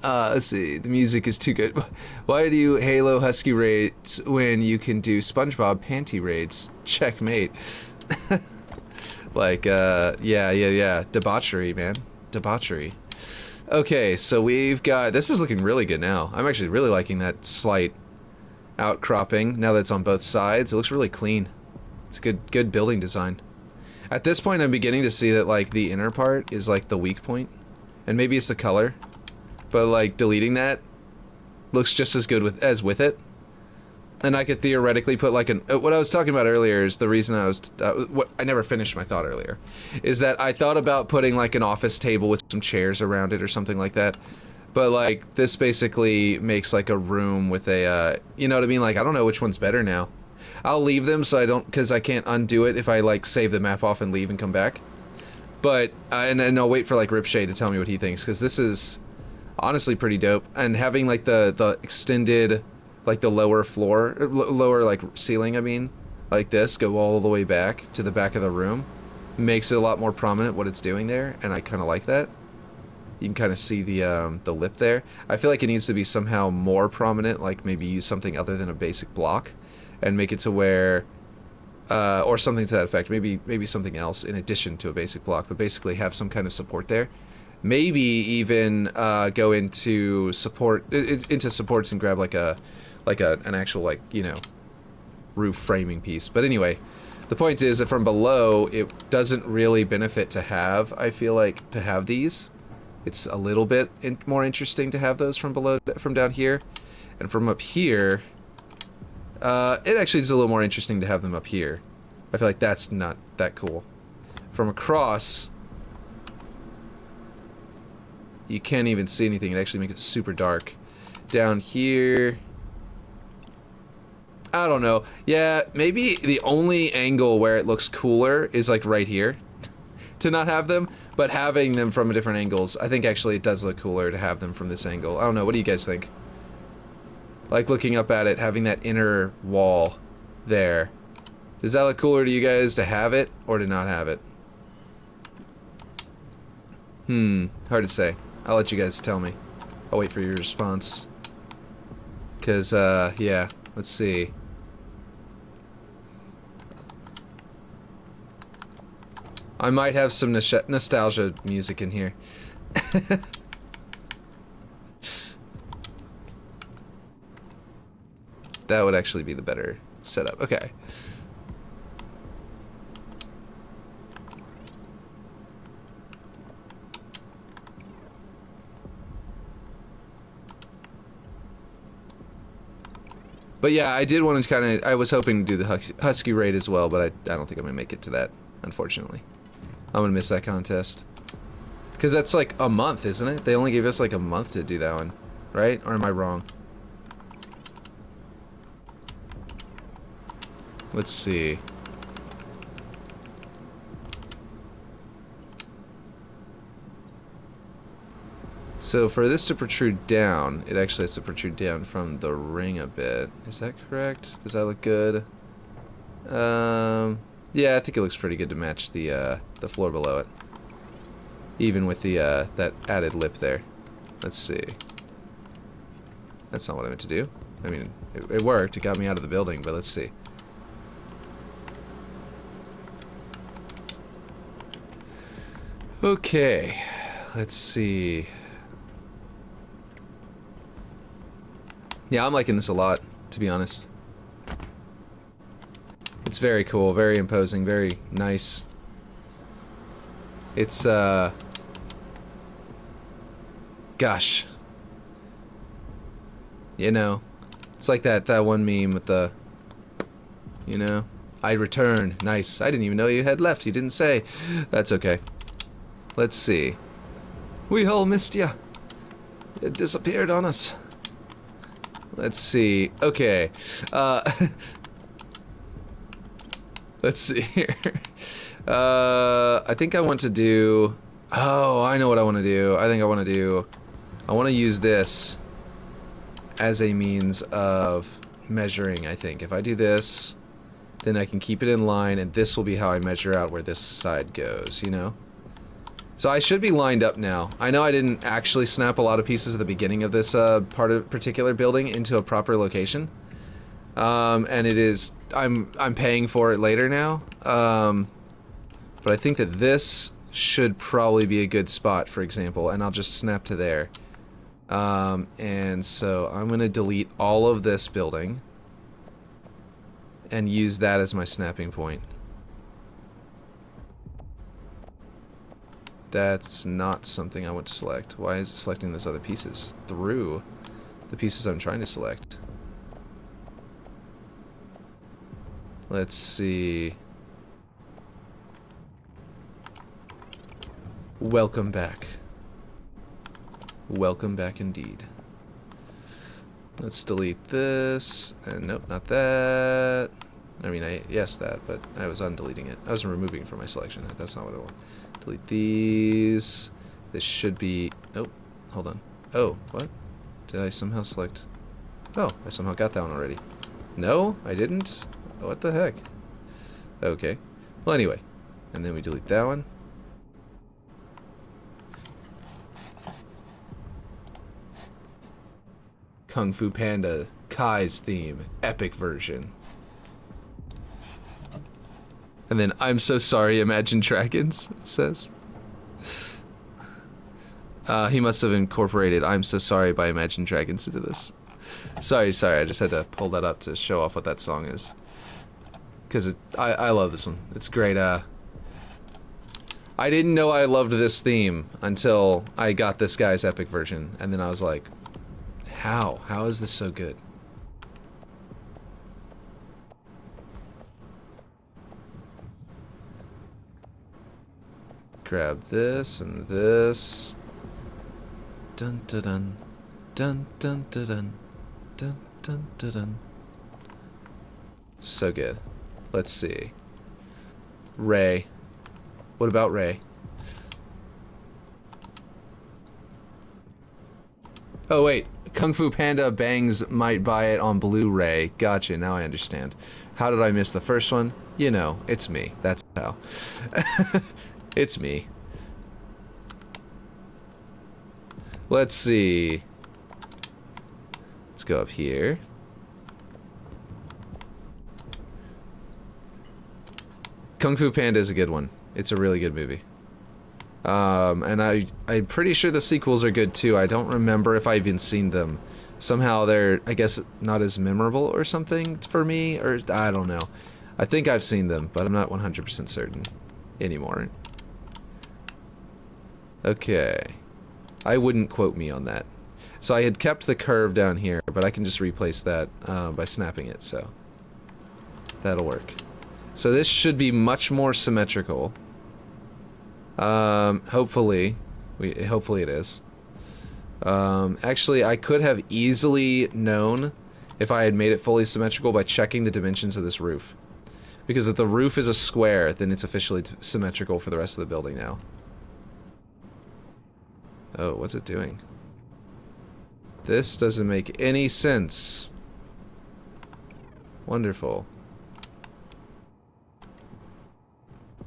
Let's see. The music is too good. Why do you Halo Husky raids when you can do SpongeBob panty raids? Checkmate. Like, yeah. Debauchery, man. Debauchery. Okay, so we've got... This is looking really good now. I'm actually really liking that slight outcropping now that it's on both sides. It looks really clean. It's good building design. At this point, I'm beginning to see that, like, the inner part is, like, the weak point. And maybe it's the color. But, like, deleting that looks just as good with it. And I could theoretically put, like, what I was talking about earlier is the reason I never finished my thought earlier. Is that I thought about putting, like, an office table with some chairs around it or something like that. But, like, this basically makes, like, a room with a, you know what I mean? Like, I don't know which one's better now. I'll leave them so because I can't undo it if I, like, save the map off and leave and come back. But, and I'll wait for, like, Ripshade to tell me what he thinks, because this is honestly pretty dope. And having, like, the extended like the lower floor, lower like ceiling, I mean, like this, go all the way back to the back of the room, makes it a lot more prominent what it's doing there, and I kind of like that. You can kind of see the lip there. I feel like it needs to be somehow more prominent, like maybe use something other than a basic block, and make it to where, or something to that effect. Maybe something else in addition to a basic block, but basically have some kind of support there. Maybe even go into into supports and grab like an actual, like, you know, roof framing piece. But anyway, the point is that from below it doesn't really benefit to have, I feel like, to have these. It's a little bit more interesting to have those from below, from down here, and from up here it actually is a little more interesting to have them up here. I feel like that's not that cool. From across you can't even see anything. It actually makes it super dark. Down here, I don't know. Yeah, maybe the only angle where it looks cooler is like right here to not have them, but having them from different angles, I think actually it does look cooler to have them from this angle. I don't know, what do you guys think? Like looking up at it, having that inner wall there. Does that look cooler to you guys to have it or to not have it? Hard to say. I'll let you guys tell me. I'll wait for your response. Cause, yeah, let's see. I might have some nostalgia music in here. That would actually be the better setup. Okay. But yeah, I did want to kind of, I was hoping to do the Husky raid as well, but I don't think I'm going to make it to that, unfortunately. I'm going to miss that contest. Because that's like a month, isn't it? They only gave us like a month to do that one, right? Or am I wrong? Let's see. So for this to protrude down, it actually has to protrude down from the ring a bit. Is that correct? Does that look good? Yeah, I think it looks pretty good to match the floor below it. Even with the that added lip there. Let's see. That's not what I meant to do. I mean, it worked. It got me out of the building, but let's see. Okay, let's see. Yeah, I'm liking this a lot, to be honest. It's very cool, very imposing, very nice. It's, gosh. You know, it's like that one meme with the, you know, I return. Nice. I didn't even know you had left. You didn't say. That's okay. Let's see. We all missed ya. It disappeared on us. Let's see. Okay. Let's see here. I think I want to do... Oh, I know what I want to do. I think I want to do... I want to use this as a means of measuring, I think. If I do this, then I can keep it in line, and this will be how I measure out where this side goes, you know? So I should be lined up now. I know I didn't actually snap a lot of pieces at the beginning of this particular building into a proper location. And it is... I'm paying for it later now. But I think that this should probably be a good spot, for example, and I'll just snap to there. And so I'm going to delete all of this building and use that as my snapping point. That's not something I want to select. Why is it selecting those other pieces through the pieces I'm trying to select? Let's see. Welcome back. Welcome back indeed. Let's delete this. And nope, not that. I mean, yes, that, but I was undeleting it. I was removing it from my selection. That's not what I want. Delete these. This should be... Nope. Hold on. Oh, what? Did I somehow select... Oh, I somehow got that one already. No, I didn't. What the heck? Okay. Well, anyway. And then we delete that one. Kung Fu Panda Kai's theme, epic version. And then I'm so sorry, Imagine Dragons, it says. He must have incorporated I'm so sorry by Imagine Dragons into this. Sorry, I just had to pull that up to show off what that song is. Because I love this one. It's great. I didn't know I loved this theme until I got this guy's epic version. And then I was like, how? How is this so good? Grab this and this. Dun dun dun. Dun dun dun dun. Dun dun dun dun. So good. Let's see. Ray. What about Ray? Oh wait, Kung Fu Panda Bangs might buy it on Blu-ray. Gotcha, now I understand. How did I miss the first one? You know, it's me. That's how. It's me. Let's see. Let's go up here. Kung Fu Panda is a good one. It's a really good movie. And I'm pretty sure the sequels are good too. I don't remember if I've even seen them. Somehow they're, I guess, not as memorable or something for me, or I don't know. I think I've seen them, but I'm not 100% certain anymore. Okay. I wouldn't quote me on that. So I had kept the curve down here, but I can just replace that by snapping it, so that'll work. So this should be much more symmetrical. Hopefully it is. Actually, I could have easily known if I had made it fully symmetrical by checking the dimensions of this roof. Because if the roof is a square, then it's officially symmetrical for the rest of the building now. Oh, what's it doing? This doesn't make any sense. Wonderful.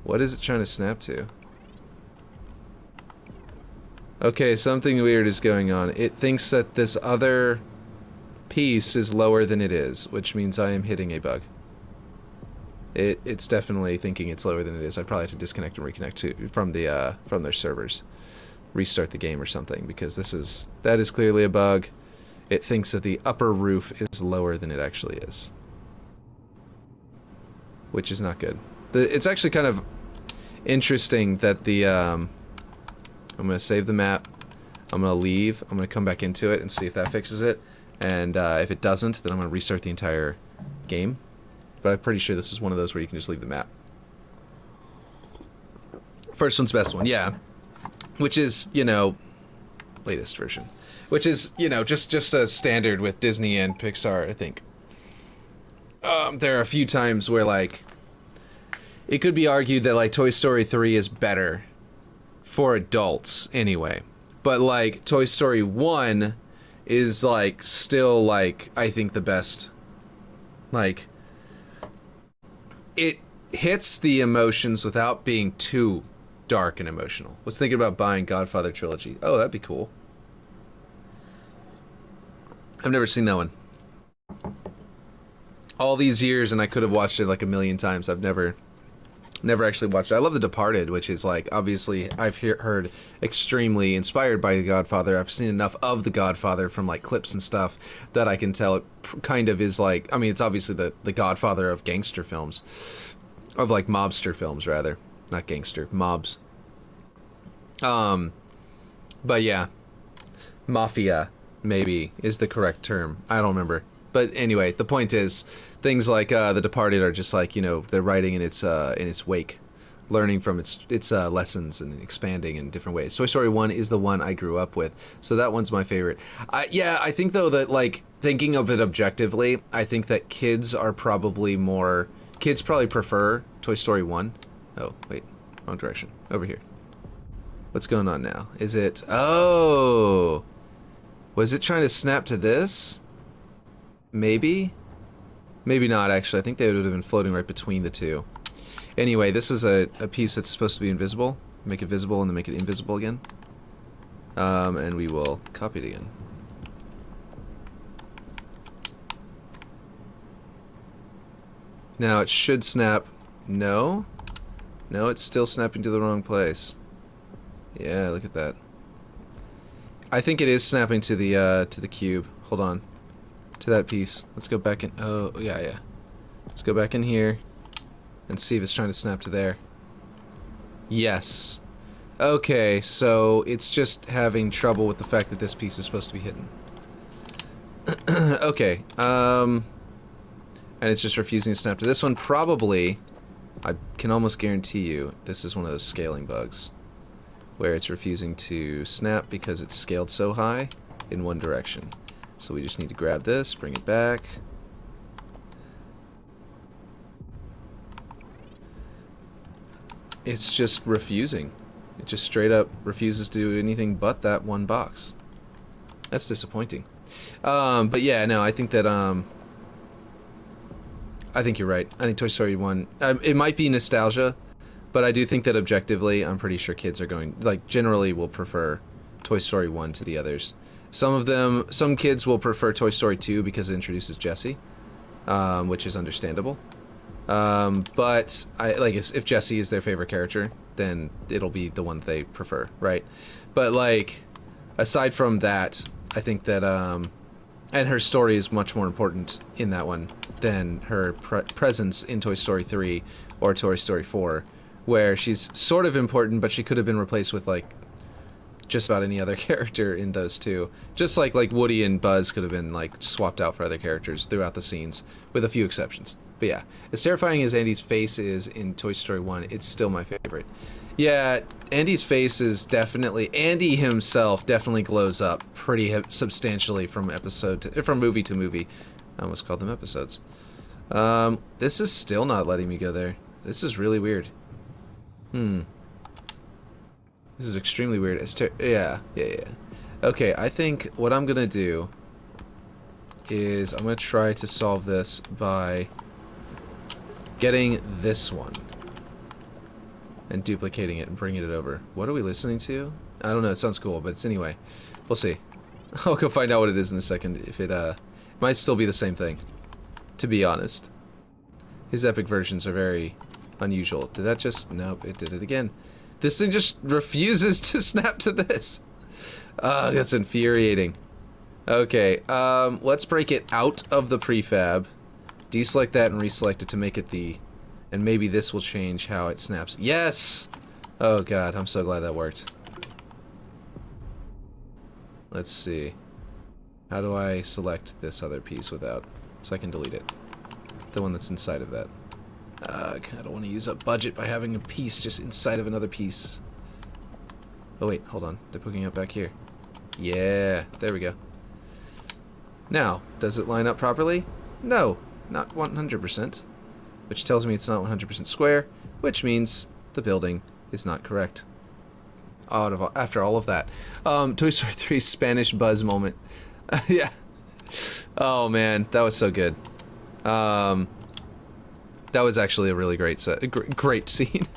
What is it trying to snap to? Okay, something weird is going on. It thinks that this other piece is lower than it is, which means I am hitting a bug. It's definitely thinking it's lower than it is. I probably have to disconnect and reconnect from their servers. Restart the game or something, because that is clearly a bug. It thinks that the upper roof is lower than it actually is, which is not good. It's actually kind of interesting that I'm gonna save the map. I'm gonna leave. I'm gonna come back into it and see if that fixes it. And if it doesn't, then I'm gonna restart the entire game. But I'm pretty sure this is one of those where you can just leave the map. First one's best one, yeah. Which is, you know, latest version. Which is, you know, just a standard with Disney and Pixar, I think. There are a few times where, like, it could be argued that, like, Toy Story 3 is better for adults, anyway. But, like, Toy Story 1 is, like, still, like, I think the best. Like, it hits the emotions without being too dark and emotional. Was thinking about buying Godfather Trilogy. Oh, that'd be cool. I've never seen that one. All these years, and I could have watched it like a million times. I've never actually watched it. I love The Departed, which is like, obviously, I've heard extremely inspired by The Godfather. I've seen enough of The Godfather from like clips and stuff that I can tell it kind of is like, I mean, it's obviously the Godfather of gangster films. Of like mobster films, rather. Not gangster, mobs. But yeah. Mafia, maybe, is the correct term. I don't remember. But anyway, the point is, things like The Departed are just like, you know, they're writing in its wake, learning from its lessons and expanding in different ways. Toy Story 1 is the one I grew up with, so that one's my favorite. Yeah, I think though that, like, thinking of it objectively, I think that kids probably prefer Toy Story 1. Oh, wait, wrong direction. Over here. What's going on now? Is it... Oh! Was it trying to snap to this? Maybe? Maybe not, actually. I think they would have been floating right between the two. Anyway, this is a piece that's supposed to be invisible. Make it visible and then make it invisible again. And we will copy it again. Now it should snap. No? No, it's still snapping to the wrong place. Yeah, look at that. I think it is snapping to the cube. Hold on. To that piece. Let's go back in. Oh, yeah. Let's go back in here and see if it's trying to snap to there. Yes. Okay, so it's just having trouble with the fact that this piece is supposed to be hidden. Okay. And it's just refusing to snap to this one. Probably, I can almost guarantee you, this is one of those scaling bugs where it's refusing to snap because it's scaled so high in one direction. So we just need to grab this, bring it back. It's just refusing. It just straight up refuses to do anything but that one box. That's disappointing. But yeah, no, I think that, I think you're right. I think Toy Story 1, it might be nostalgia, but I do think that objectively, I'm pretty sure kids are going, like, generally will prefer Toy Story 1 to the others. Some kids will prefer Toy Story 2 because it introduces Jessie, which is understandable. But if Jessie is their favorite character, then it'll be the one that they prefer, right? But like, aside from that, I think that and her story is much more important in that one than her presence in Toy Story 3 or Toy Story 4, where she's sort of important, but she could have been replaced with like just about any other character in those two. Just like Woody and Buzz could have been like swapped out for other characters throughout the scenes, with a few exceptions. But yeah, as terrifying as Andy's face is in Toy Story 1, it's still my favorite. Yeah, Andy's face is definitely... Andy himself definitely glows up pretty substantially from movie to movie. I almost called them episodes. This is still not letting me go there. This is really weird. This is extremely weird. Yeah. Okay, I think what I'm gonna do is I'm gonna try to solve this by getting this one and duplicating it and bringing it over. What are we listening to? I don't know. It sounds cool, but it's anyway. We'll see. I'll go find out what it is in a second. If it might still be the same thing, to be honest. His epic versions are very unusual. Did that just... Nope, it did it again. This thing just refuses to snap to this. That's infuriating. Okay, let's break it out of the prefab. Deselect that and reselect it to make it the... And maybe this will change how it snaps. Yes! Oh god, I'm so glad that worked. Let's see. How do I select this other piece without... So I can delete it. The one that's inside of that. I don't want to use up budget by having a piece just inside of another piece. Oh wait, hold on. They're poking up back here. Yeah, there we go. Now, does it line up properly? No, not 100%. Which tells me it's not 100% square, which means the building is not correct. After all of that. Toy Story 3 Spanish Buzz moment. Yeah. Oh man, that was so good. That was actually a really great great scene.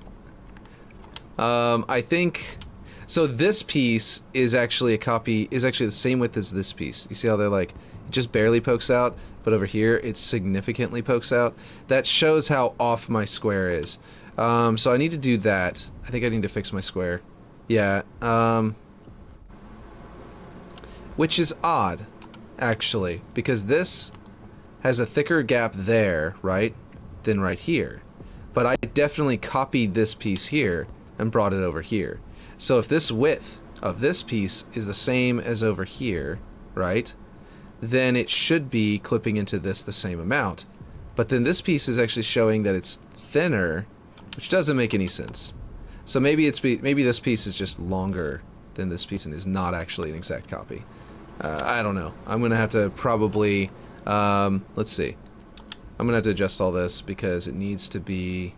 I think... So this piece is actually the same width as this piece. You see how they're like, it just barely pokes out, but over here it significantly pokes out. That shows how off my square is. So I need to do that. I think I need to fix my square. Yeah. Which is odd, actually, because this has a thicker gap there, right, than right here. But I definitely copied this piece here and brought it over here. So if this width of this piece is the same as over here, right, then it should be clipping into this the same amount. But then this piece is actually showing that it's thinner, which doesn't make any sense. So maybe maybe this piece is just longer than this piece and is not actually an exact copy. I don't know. I'm gonna have to probably let's see. I'm gonna have to adjust all this because it needs to be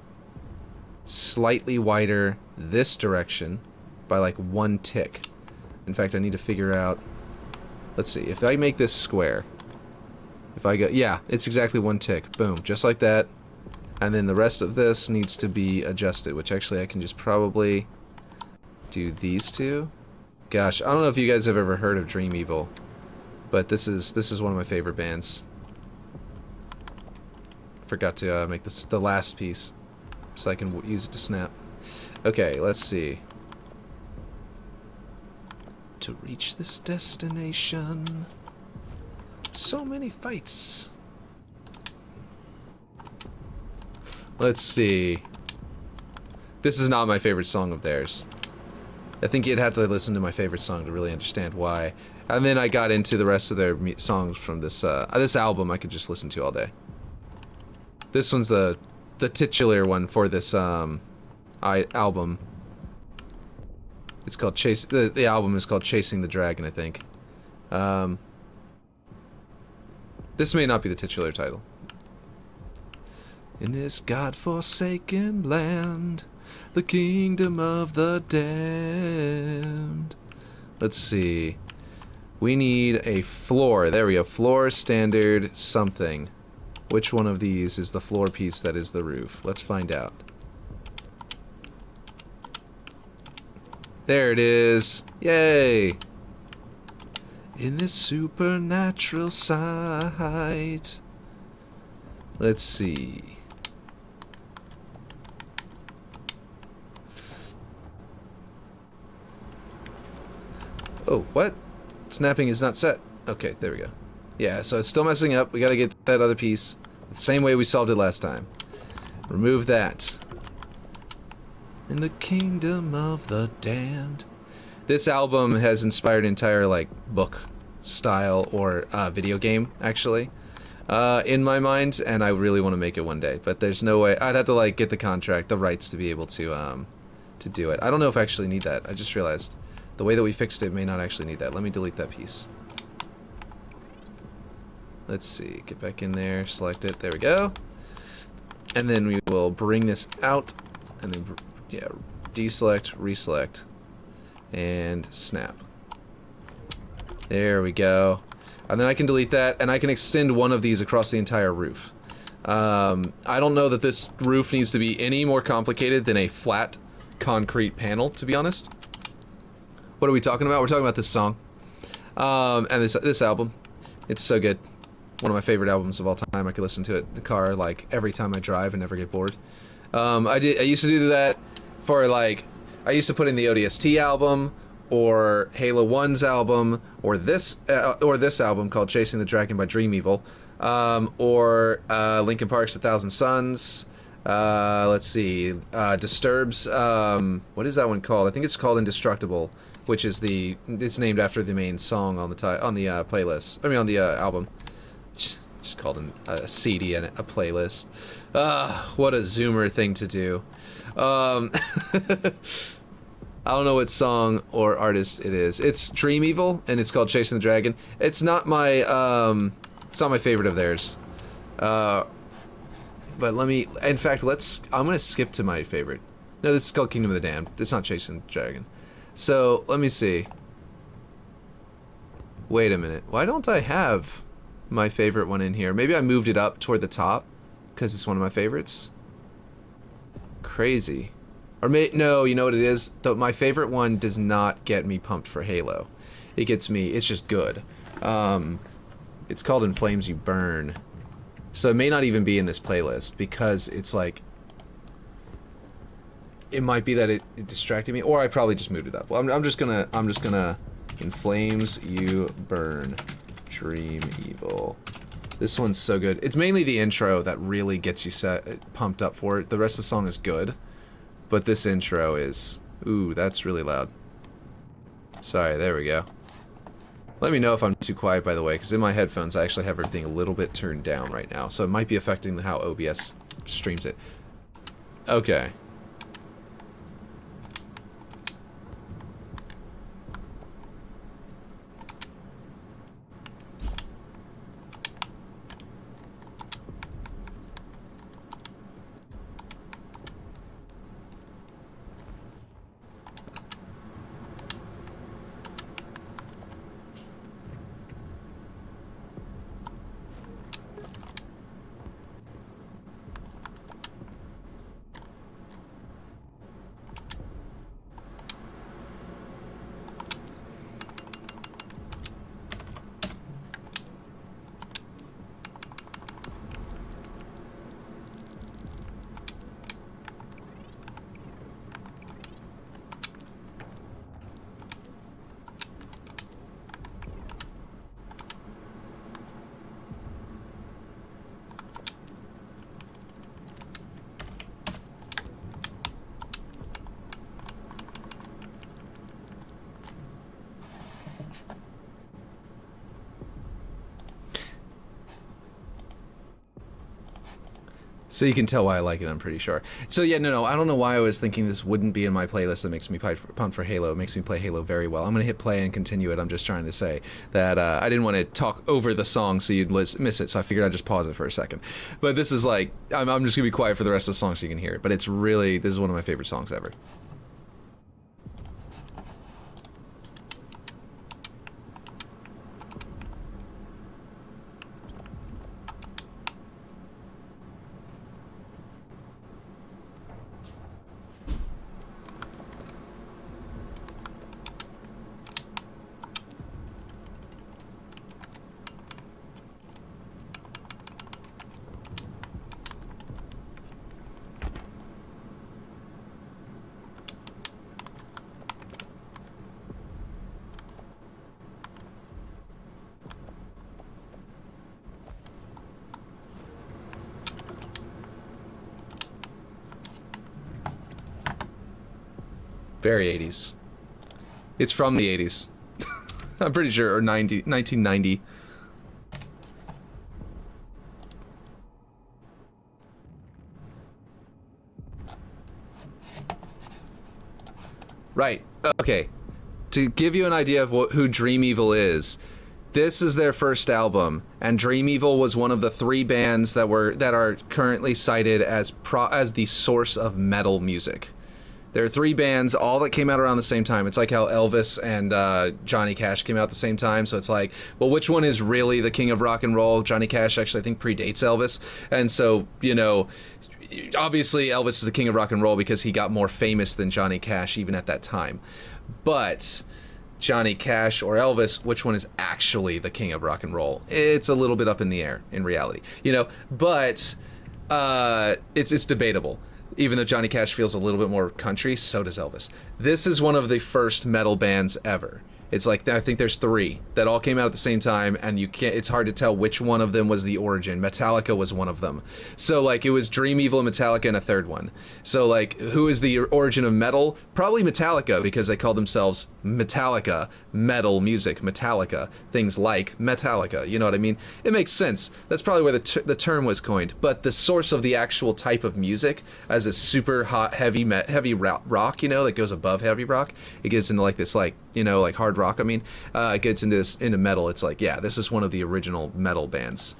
slightly wider this direction by like 1 tick. In fact, I need to figure out... Let's see. If I make this square, If I go, yeah, it's exactly 1 tick. Boom, just like that. And then the rest of this needs to be adjusted, which actually I can just probably do these two. Gosh, I don't know if you guys have ever heard of Dream Evil, but this is one of my favorite bands. Forgot to make this the last piece, so I can use it to snap. Okay, let's see. To reach this destination, so many fights. Let's see. This is not my favorite song of theirs. I think you'd have to listen to my favorite song to really understand why. And then I got into the rest of their songs from this this album I could just listen to all day. This one's the titular one for this album. It's called Chase. The album is called Chasing the Dragon, I think. This may not be the titular title. In this God-forsaken land, the kingdom of the damned. Let's see. We need a floor. There we go. Floor, standard, something. Which one of these is the floor piece that is the roof? Let's find out. There it is. Yay! In this supernatural sight. Let's see. Oh, what? Snapping is not set. Okay, there we go. Yeah, so it's still messing up. We gotta get that other piece the same way we solved it last time. Remove that. In the kingdom of the damned. This album has inspired entire, like, book style or video game, actually, in my mind, and I really want to make it one day. But there's no way. I'd have to, like, get the contract, the rights to be able to do it. I don't know if I actually need that. I just realized the way that we fixed it may not actually need that. Let me delete that piece. Let's see. Get back in there. Select it. There we go. And then we will bring this out. And then, yeah, deselect, reselect, and snap. There we go. And then I can delete that, and I can extend one of these across the entire roof. I don't know that this roof needs to be any more complicated than a flat concrete panel, to be honest. What are we talking about? We're talking about this song. And this album. It's so good. One of my favorite albums of all time. I could listen to it in the car like every time I drive and never get bored. I used to do that for like, I used to put in the ODST album or Halo 1's album or this album called Chasing the Dragon by Dream Evil, or Linkin Park's 1,000 Suns. Let's see, Disturbed's what is that one called? I think it's called Indestructible, which is it's named after the main song on the playlist. I mean on the album. Just called a CD and a playlist. What a Zoomer thing to do. I don't know what song or artist it is. It's Dream Evil, and it's called Chasing the Dragon. It's not my favorite of theirs. But let me, in fact, I'm gonna skip to my favorite. No, this is called Kingdom of the Damned. It's not Chasing the Dragon. So, let me see. Wait a minute. Why don't I have my favorite one in here? Maybe I moved it up toward the top because it's one of my favorites. Crazy. Or no, you know what it is? My favorite one does not get me pumped for Halo. It gets me, it's just good. It's called In Flames You Burn. So it may not even be in this playlist because it's like, it might be that it distracted me, or I probably just moved it up. Well, I'm just gonna In Flames You Burn, Dream Evil. This one's so good. It's mainly the intro that really gets you pumped up for it. The rest of the song is good, but this intro is, ooh, that's really loud. Sorry, there we go. Let me know if I'm too quiet, by the way, because in my headphones I actually have everything a little bit turned down right now, so it might be affecting how OBS streams it. Okay. So you can tell why I like it, I'm pretty sure. So yeah, no, I don't know why I was thinking this wouldn't be in my playlist that makes me pumped for Halo. It makes me play Halo very well. I'm going to hit play and continue it. I'm just trying to say that I didn't want to talk over the song so you'd miss it, so I figured I'd just pause it for a second. But this is like, I'm just going to be quiet for the rest of the song so you can hear it. But it's really, this is one of my favorite songs ever. Very 80s. It's from the 80s. I'm pretty sure, or 1990. Right. Okay. To give you an idea of who Dream Evil is, this is their first album, and Dream Evil was one of the 3 bands that are currently cited as the source of metal music. There are 3 bands, all that came out around the same time. It's like how Elvis and Johnny Cash came out at the same time. So it's like, well, which one is really the king of rock and roll? Johnny Cash actually, I think, predates Elvis. And so, you know, obviously Elvis is the king of rock and roll because he got more famous than Johnny Cash even at that time. But Johnny Cash or Elvis, which one is actually the king of rock and roll? It's a little bit up in the air in reality, you know, but it's debatable. Even though Johnny Cash feels a little bit more country, so does Elvis. This is one of the first metal bands ever. It's like, I think there's 3 that all came out at the same time, and it's hard to tell which one of them was the origin. Metallica was one of them. So like, it was Dream Evil, Metallica, and a third one. So like, who is the origin of metal? Probably Metallica, because they call themselves Metallica, metal music, Metallica, things like Metallica, you know what I mean? It makes sense. That's probably where the term was coined. But the source of the actual type of music, as a super hot, heavy rock, you know, that goes above heavy rock, it gets into like this, like, you know, like hard rock, I mean, it gets into metal. It's like, yeah, this is one of the original metal bands.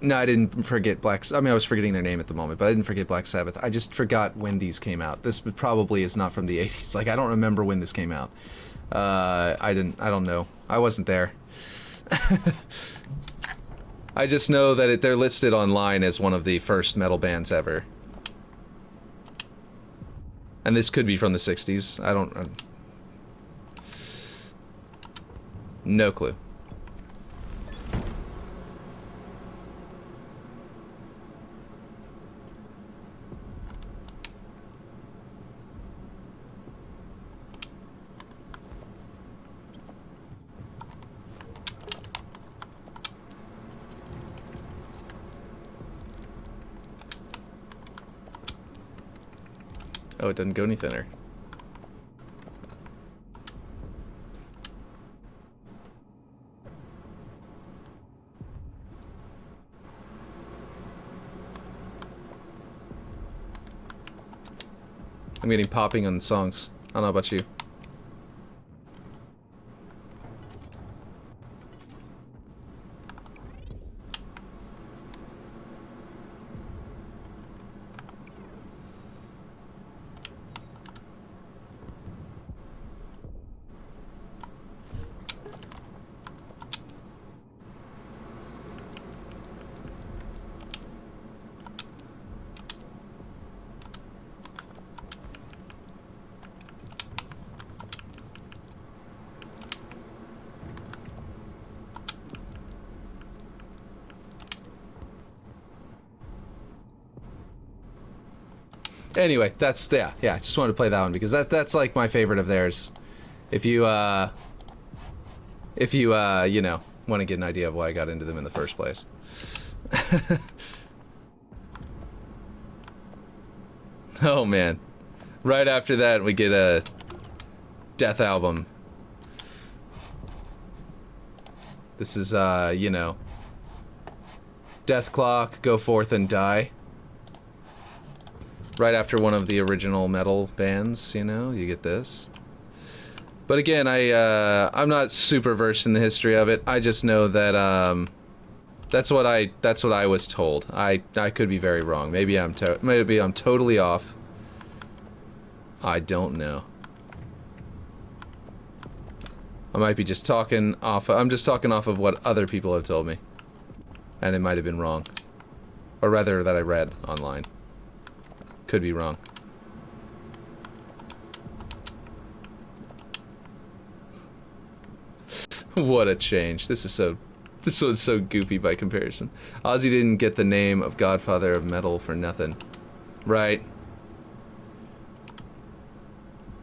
No, I didn't forget I was forgetting their name at the moment, but I didn't forget Black Sabbath. I just forgot when these came out. This probably is not from the 80s. Like, I don't remember when this came out. I don't know. I wasn't there. I just know that they're listed online as one of the first metal bands ever. And this could be from the 60s. No clue. Oh, it doesn't go any thinner. I'm getting popping on the songs. I don't know about you. Anyway, that's yeah. Just wanted to play that one because that's like my favorite of theirs. If you you know, want to get an idea of why I got into them in the first place. Oh man. Right after that we get a Death album. This is you know, Death Clock, Go Forth and Die. Right after one of the original metal bands, you know, you get this. But again, I'm not super versed in the history of it. I just know that that's what I was told. I could be very wrong. Maybe I'm totally off. I don't know. I might be just talking off. I'm just talking off of what other people have told me, and it might have been wrong, or rather that I read online. Could be wrong. What a change. This one's so goofy by comparison. Ozzy didn't get the name of Godfather of Metal for nothing. Right.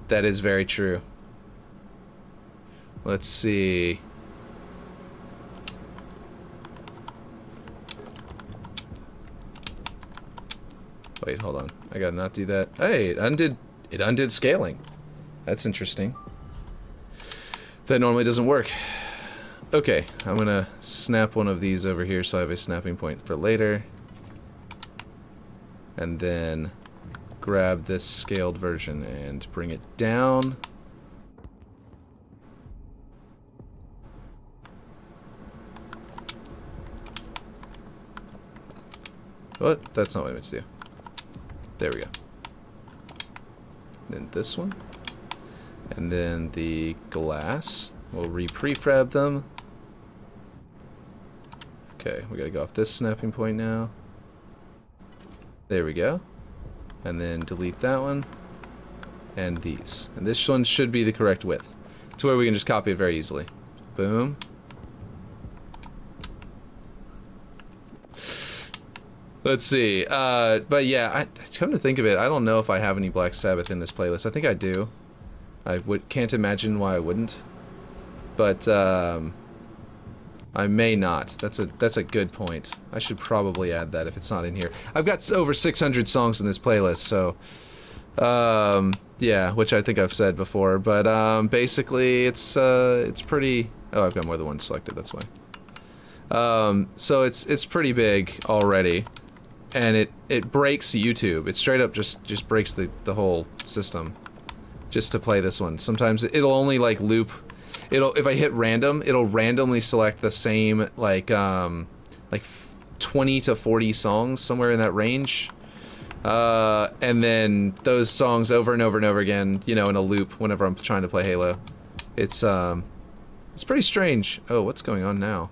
That is very true. Let's see. Wait, hold on. I gotta not do that. Hey, it undid scaling. That's interesting. That normally doesn't work. Okay, I'm gonna snap one of these over here so I have a snapping point for later. And then grab this scaled version and bring it down. What? That's not what I meant to do. There we go. Then this one. And then the glass. We'll re-prefab them. Okay, we gotta go off this snapping point now. There we go. And then delete that one. And these. And this one should be the correct width. To where we can just copy it very easily. Boom. Let's see. But yeah, come to think of it, I don't know if I have any Black Sabbath in this playlist. I think I do. I can't imagine why I wouldn't. But I may not. That's a good point. I should probably add that if it's not in here. I've got over 600 songs in this playlist, so yeah, which I think I've said before. But basically, it's pretty. Oh, I've got more than one selected. That's why. So it's pretty big already. And it breaks YouTube. It straight up just breaks the whole system just to play this one. Sometimes it'll only like loop. If I hit random, it'll randomly select the same like 20 to 40 songs, somewhere in that range. And then those songs over and over and over again, you know, in a loop whenever I'm trying to play Halo. It's pretty strange. Oh, what's going on now?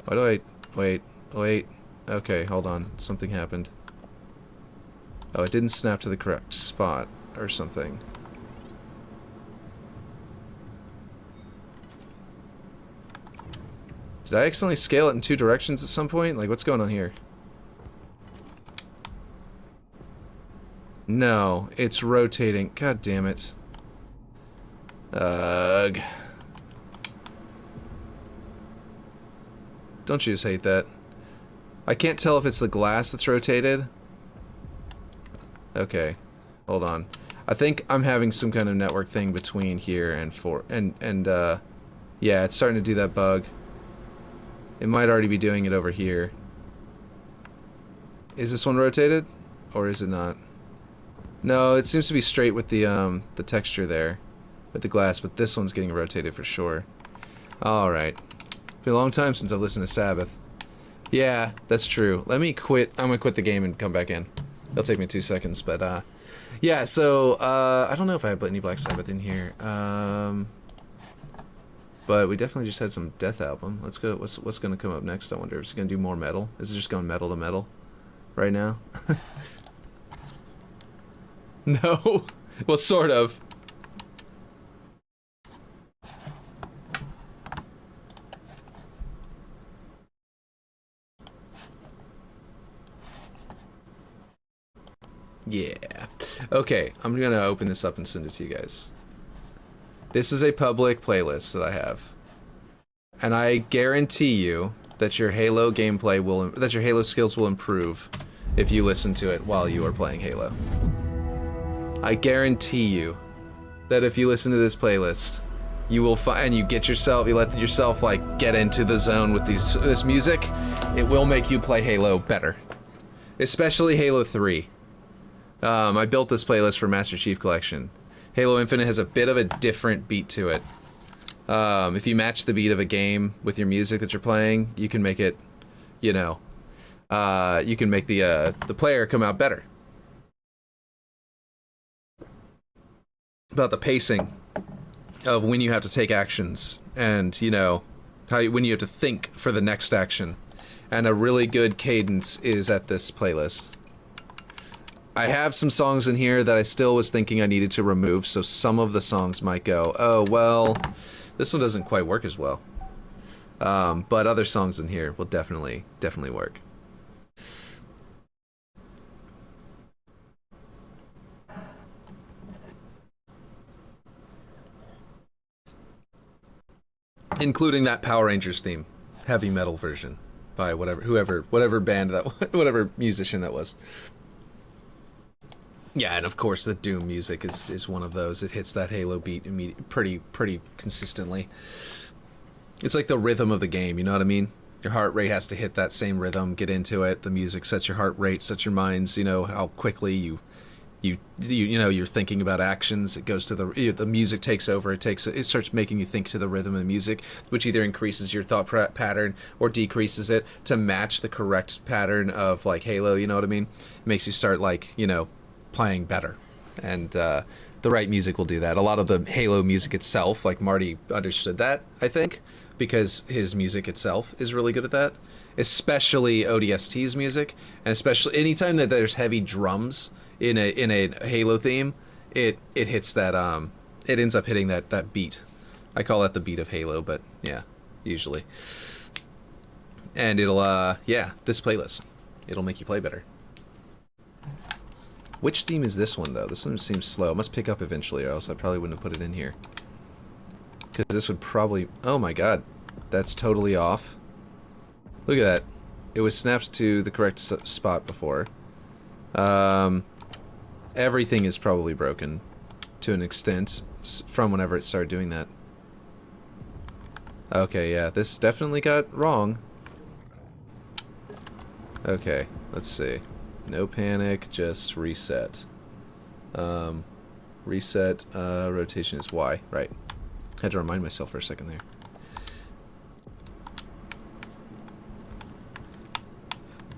Why do I wait. Okay, hold on. Something happened. Oh, it didn't snap to the correct spot or something. Did I accidentally scale it in two directions at some point? Like, what's going on here? No, it's rotating. God damn it. Ugh. Don't you just hate that? I can't tell if it's the glass that's rotated. Okay, hold on. I think I'm having some kind of network thing between here and yeah, it's starting to do that bug. It might already be doing it over here. Is this one rotated, or is it not? No, it seems to be straight with the texture there, with the glass, but this one's getting rotated for sure. All right, been a long time since I've listened to Sabbath. Yeah, that's true. Let me quit. I'm gonna quit the game and come back in. It'll take me 2 seconds, but yeah. So I don't know if I have any Black Sabbath in here. But we definitely just had some Death album. Let's go. What's gonna come up next? I wonder. Is it gonna do more metal? Is it just going metal to metal right now? No. Well, sort of. Yeah. Okay, I'm gonna open this up and send it to you guys. This is a public playlist that I have. And I guarantee you that your Halo gameplay will, that your Halo skills will improve if you listen to it while you are playing Halo. I guarantee you that if you listen to this playlist, you will find, and you get yourself, you let yourself like get into the zone with this music, it will make you play Halo better. Especially Halo 3. I built this playlist for Master Chief Collection. Halo Infinite has a bit of a different beat to it. If you match the beat of a game with your music that you're playing, you can make it, you know, you can make the player come out better. About the pacing of when you have to take actions, and you know when you have to think for the next action, and a really good cadence is at this playlist. I have some songs in here that I still was thinking I needed to remove, so some of the songs might go, oh well, this one doesn't quite work as well. But other songs in here will definitely work. Including that Power Rangers theme, heavy metal version by whatever band that, whatever musician that was. Yeah, and of course the Doom music is one of those. It hits that Halo beat pretty consistently. It's like the rhythm of the game, you know what I mean? Your heart rate has to hit that same rhythm, get into it. The music sets your heart rate, sets your minds, you know, how quickly you know, you're thinking about actions. It goes to the music takes over. It starts making you think to the rhythm of the music, which either increases your thought pattern or decreases it to match the correct pattern of like Halo. You know what I mean? It makes you start like, you know, playing better, and the right music will do that. A lot of the Halo music itself, like Marty understood that, I think, because his music itself is really good at that, especially ODST's music, and especially anytime that there's heavy drums in a Halo theme, it hits that it ends up hitting that beat. I call that the beat of Halo, but yeah, usually. And it'll yeah, this playlist, it'll make you play better. Which theme is this one though? This one seems slow. It must pick up eventually, or else I probably wouldn't have put it in here. Because this would probably, oh my god, that's totally off. Look at that. It was snapped to the correct spot before. Everything is probably broken to an extent from whenever it started doing that. Okay, yeah, this definitely got wrong. Okay, let's see. No panic, just reset. Reset, rotation is Y, right. Had to remind myself for a second there.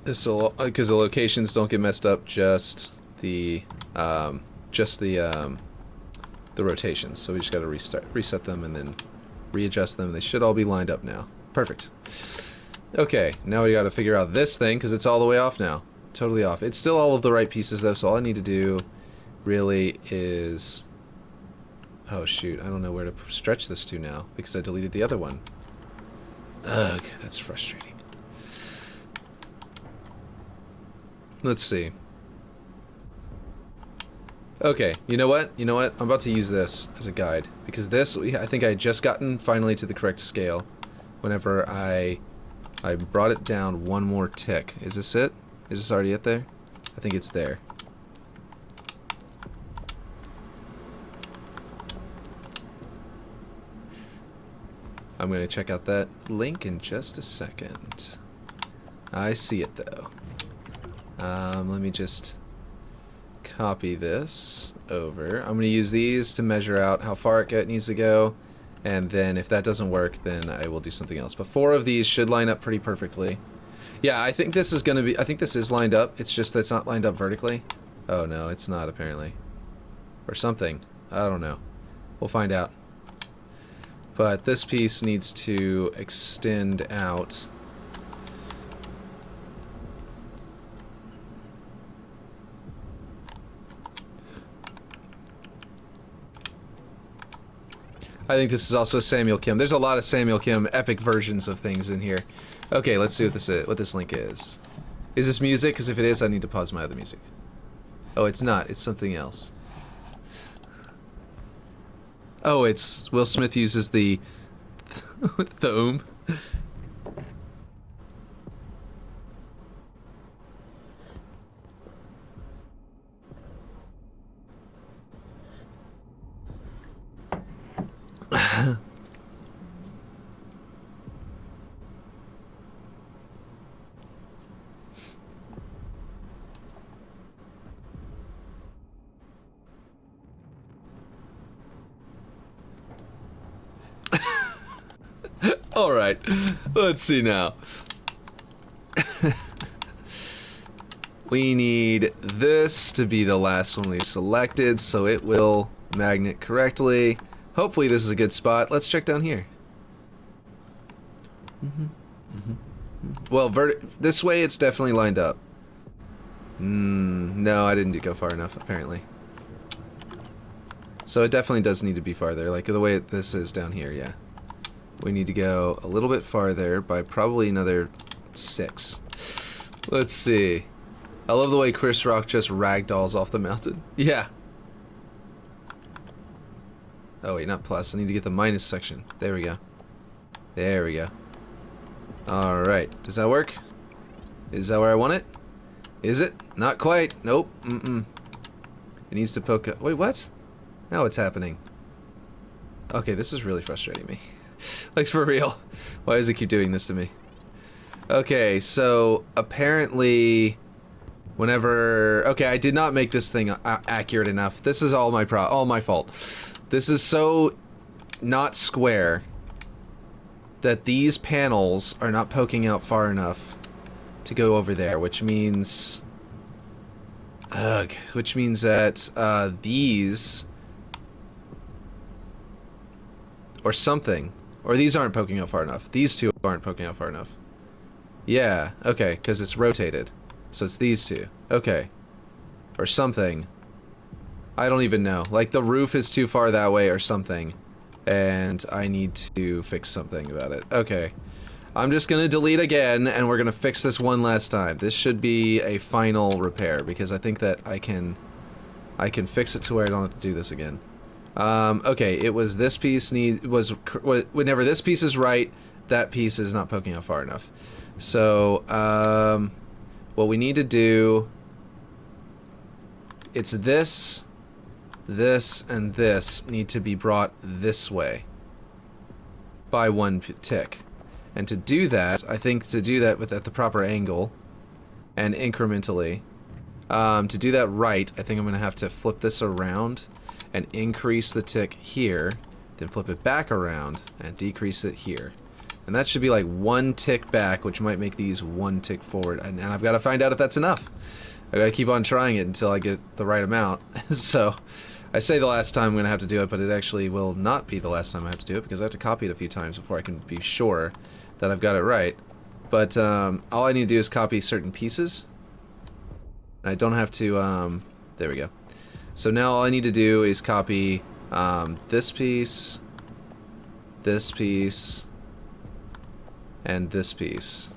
This'll, because the locations don't get messed up, just the rotations. So we just gotta reset them and then readjust them. They should all be lined up now. Perfect. Okay, now we gotta figure out this thing, because it's all the way off now. Totally off. It's still all of the right pieces though, so all I need to do really is, oh shoot, I don't know where to stretch this to now because I deleted the other one. Ugh, that's frustrating. Let's see. Okay, you know what? You know what? I'm about to use this as a guide because this, I think I had just gotten finally to the correct scale whenever I brought it down one more tick. Is this it? Is this already it there? I think it's there. I'm going to check out that link in just a second. I see it though. Let me just copy this over. I'm going to use these to measure out how far it needs to go, and then if that doesn't work, then I will do something else. But 4 of these should line up pretty perfectly. Yeah, I think this is going to be, I think this is lined up. It's just that it's not lined up vertically. Oh no, it's not apparently. Or something. I don't know. We'll find out. But this piece needs to extend out. I think this is also Samuel Kim. There's a lot of Samuel Kim epic versions of things in here. Okay, let's see what this link is. Is this music? Because if it is, I need to pause my other music. Oh, it's not. It's something else. Oh, it's Will Smith uses the thome. All right, let's see now. We need this to be the last one we've selected, so it will magnet correctly. Hopefully this is a good spot. Let's check down here. Well, this way it's definitely lined up. No, I didn't go far enough, apparently. So it definitely does need to be farther, like the way this is down here, yeah. We need to go a little bit farther by probably another 6. Let's see. I love the way Chris Rock just ragdolls off the mountain. Yeah. Oh wait, not plus. I need to get the minus section. There we go. There we go. Alright. Does that work? Is that where I want it? Is it? Not quite. Nope. It needs to poke up. Wait, what? Now what's happening? Okay, this is really frustrating me. Like, for real. Why does it keep doing this to me? Okay, so apparently whenever... Okay, I did not make this thing accurate enough. This is all my fault. This is so not square that these panels are not poking out far enough to go over there, which means... which means that these... or something. Or these aren't poking out far enough. These two aren't poking out far enough. Yeah, okay, because it's rotated. So it's these two. Okay. Or something. I don't even know. Like, the roof is too far that way or something. And I need to fix something about it. Okay. I'm just gonna delete again, and we're gonna fix this one last time. This should be a final repair, because I think that I can fix it to where I don't have to do this again. Okay, it was this piece whenever this piece is right, that piece is not poking out far enough. So, what we need to do, it's this, and this need to be brought this way by 1 tick. And to do that, I think to do that at the proper angle and incrementally, to do that right, I think I'm going to have to flip this around and increase the tick here, then flip it back around and decrease it here. And that should be like 1 tick back, which might make these 1 tick forward. And I've got to find out if that's enough. I've got to keep on trying it until I get the right amount. So, I say the last time I'm going to have to do it, but it actually will not be the last time I have to do it, because I have to copy it a few times before I can be sure that I've got it right. But all I need to do is copy certain pieces. I don't have to, there we go. So now all I need to do is copy this piece, and this piece.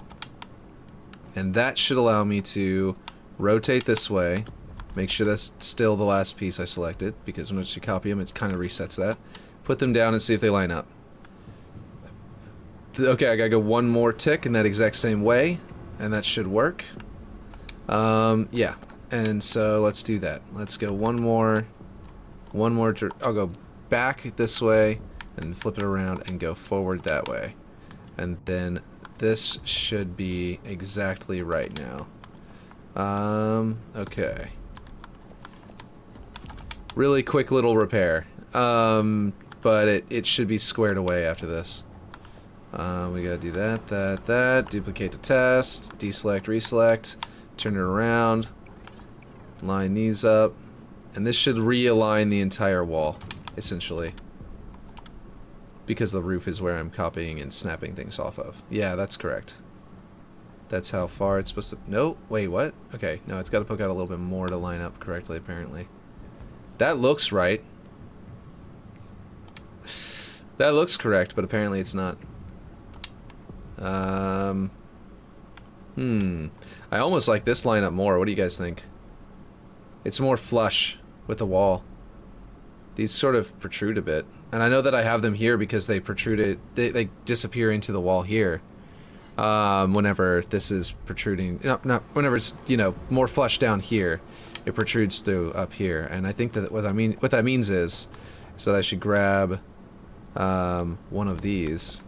And that should allow me to rotate this way, make sure that's still the last piece I selected, because once you copy them, it kind of resets that. Put them down and see if they line up. Okay, I gotta go 1 more tick in that exact same way, and that should work. Yeah. And so let's do that. Let's go one more. I'll go back this way and flip it around and go forward that way. And then this should be exactly right now. Okay. Really quick little repair. But it should be squared away after this. We gotta do that. Duplicate to test. Deselect, reselect. Turn it around. Line these up, and this should realign the entire wall, essentially, because the roof is where I'm copying and snapping things off of. Yeah, that's correct. That's how far it's supposed to... No, wait, what? Okay, no, it's got to poke out a little bit more to line up correctly, apparently. That looks right. That looks correct, but apparently it's not. I almost like this lineup more. What do you guys think? It's more flush with the wall. These sort of protrude a bit. And I know that I have them here because they protruded, they disappear into the wall here. Whenever this is protruding, not whenever it's, you know, more flush down here, it protrudes through up here. And I think that what that means is that I should grab one of these.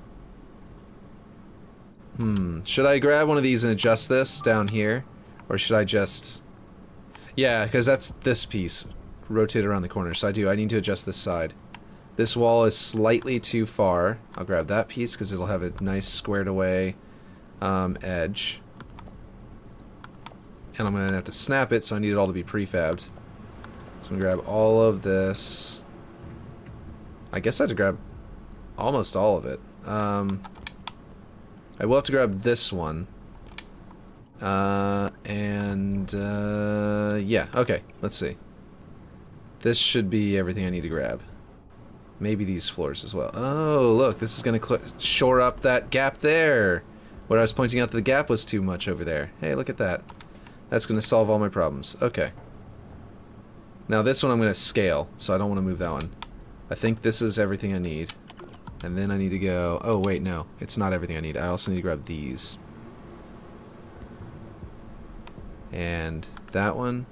Should I grab one of these and adjust this down here? Or should I just... Yeah, because that's this piece. Rotate around the corner. So I need to adjust this side. This wall is slightly too far. I'll grab that piece because it'll have a nice squared away edge. And I'm going to have to snap it, so I need it all to be prefabbed. So I'm going to grab all of this. I guess I have to grab almost all of it. I will have to grab this one. Yeah, okay, let's see. This should be everything I need to grab. Maybe these floors as well. Oh, look, this is going to shore up that gap there. What I was pointing out, the gap was too much over there. Hey, look at that. That's going to solve all my problems. Okay. Now this one I'm going to scale, so I don't want to move that one. I think this is everything I need. And then I need to go... Oh, wait, no. It's not everything I need. I also need to grab these. And that one.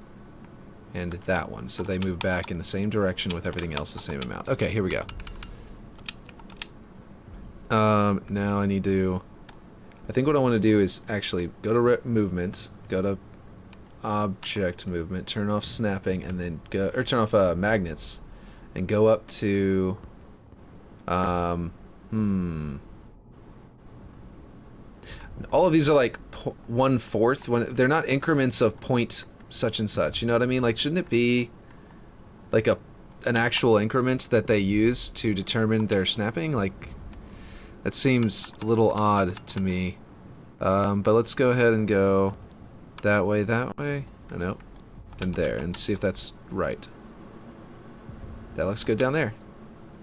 And that one. So they move back in the same direction with everything else the same amount. Okay, here we go. Now I need to... I think what I want to do is actually go to movement, go to object movement, turn off snapping, and then go... Or turn off magnets. And go up to... All of these are like 1/4. When they're not increments of point such and such. You know what I mean? Like, shouldn't it be like an actual increment that they use to determine their snapping? Like, that seems a little odd to me. But let's go ahead and go that way, oh, no, and there, and see if that's right. That looks good down there.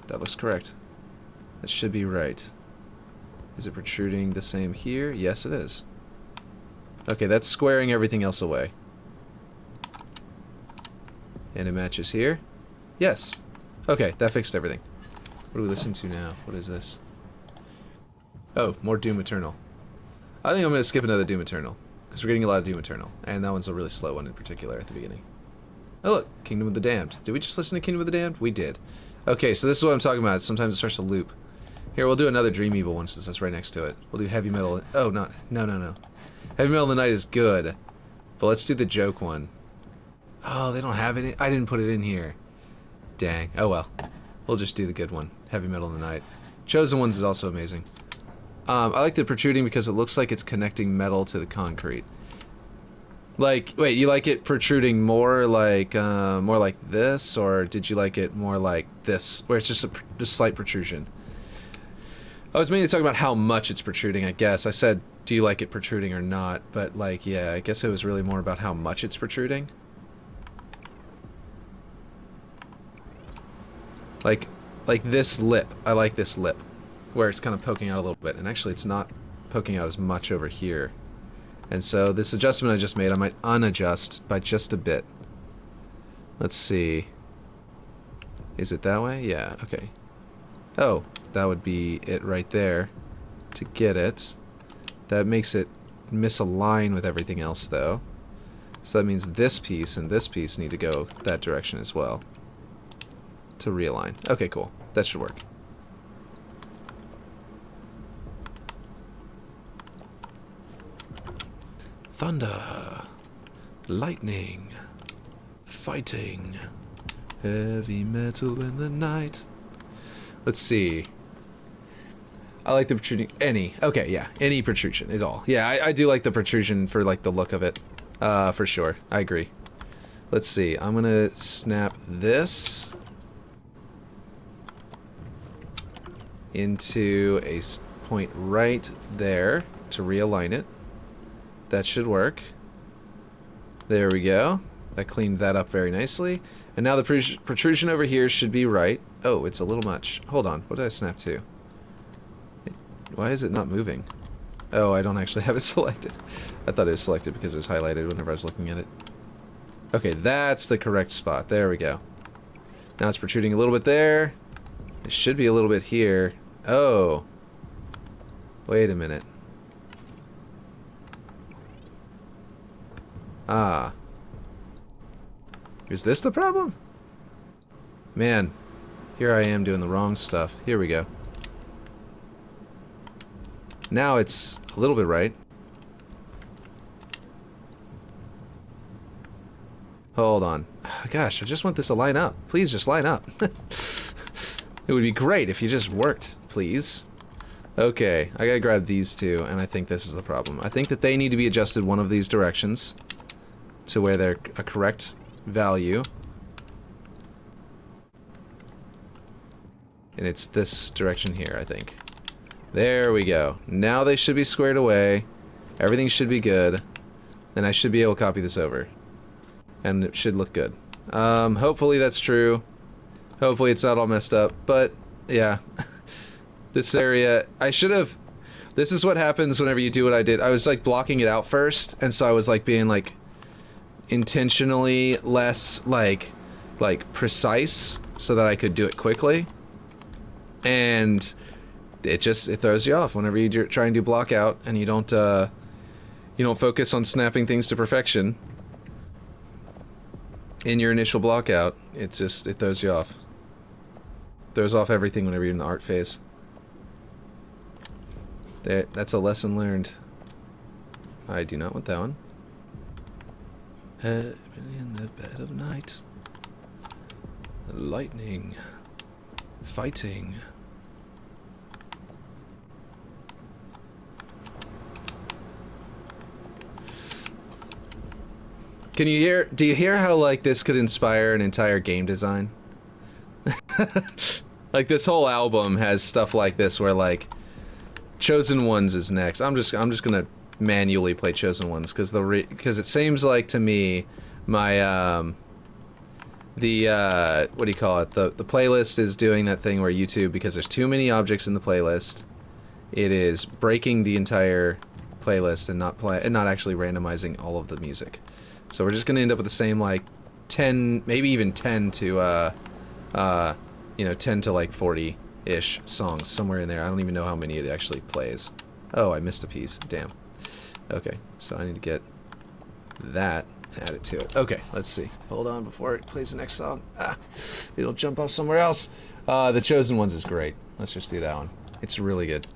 That looks correct. That should be right. Is it protruding the same here? Yes, it is. Okay, that's squaring everything else away. And it matches here? Yes. Okay, that fixed everything. What do we listen to now? What is this? Oh, more Doom Eternal. I think I'm going to skip another Doom Eternal, because we're getting a lot of Doom Eternal, and that one's a really slow one in particular at the beginning. Oh look, Kingdom of the Damned. Did we just listen to Kingdom of the Damned? We did. Okay, so this is what I'm talking about. Sometimes it starts to loop. Here, we'll do another Dream Evil one since that's right next to it. We'll do Heavy Metal... Oh, no. Heavy Metal in the Night is good, but let's do the joke one. Oh, they don't have it. I didn't put it in here. Dang. Oh well. We'll just do the good one. Heavy Metal in the Night. Chosen Ones is also amazing. I like the protruding because it looks like it's connecting metal to the concrete. Like, wait, you like it protruding more like this, or did you like it more like this, where it's just a slight protrusion? I was mainly talking about how much it's protruding, I guess. I said, do you like it protruding or not? But, like, yeah, I guess it was really more about how much it's protruding. Like this lip. I like this lip, where it's kind of poking out a little bit. And actually, it's not poking out as much over here. And so this adjustment I just made, I might unadjust by just a bit. Let's see. Is it that way? Yeah, okay. Oh, that would be it right there to get it. That makes it misalign with everything else, though. So that means this piece and this piece need to go that direction as well to realign. Okay, cool. That should work. Thunder, lightning, fighting, heavy metal in the night. Let's see. I like the protruding. Okay, yeah. Any protrusion is all. Yeah, I do like the protrusion for, like, the look of it. For sure. I agree. Let's see. I'm gonna snap this into a point right there to realign it. That should work. There we go. That cleaned that up very nicely. And now the protrusion over here should be right. Oh, it's a little much. Hold on. What did I snap to? Why is it not moving? Oh, I don't actually have it selected. I thought it was selected because it was highlighted whenever I was looking at it. Okay, that's the correct spot. There we go. Now it's protruding a little bit there. It should be a little bit here. Oh. Wait a minute. Ah. Is this the problem? Man, here I am doing the wrong stuff. Here we go. Now it's a little bit right. Hold on. Gosh, I just want this to line up. Please just line up. It would be great if you just worked, please. Okay, I gotta grab these two, and I think this is the problem. I think that they need to be adjusted one of these directions to where they're a correct value. And it's this direction here, I think. There we go. Now they should be squared away. Everything should be good. And I should be able to copy this over. And it should look good. Hopefully that's true. Hopefully it's not all messed up. But, yeah. This area, I should have... This is what happens whenever you do what I did. I was, like, blocking it out first. And so I was, like, being, like, intentionally less, like precise so that I could do it quickly. And it throws you off whenever you try and do block out and you don't focus on snapping things to perfection in your initial block out. It throws you off. Throws off everything whenever you're in the art phase. That's a lesson learned. I do not want that one. Heaven in the bed of night. Lightning. Fighting. Do you hear how, like, this could inspire an entire game design? Like, this whole album has stuff like this where, like, Chosen Ones is next. I'm just gonna manually play Chosen Ones because it seems like to me my what do you call it, the playlist is doing that thing where YouTube, because there's too many objects in the playlist, it is breaking the entire playlist and not actually randomizing all of the music. So we're just gonna end up with the same, like, 10, maybe even 10 to 10 to like 40-ish songs somewhere in there. I don't even know how many it actually plays. Oh, I missed a piece. Damn. Okay, so I need to get that and add it to it. Okay, let's see. Hold on before it plays the next song. It'll jump off somewhere else. The Chosen Ones is great. Let's just do that one. It's really good.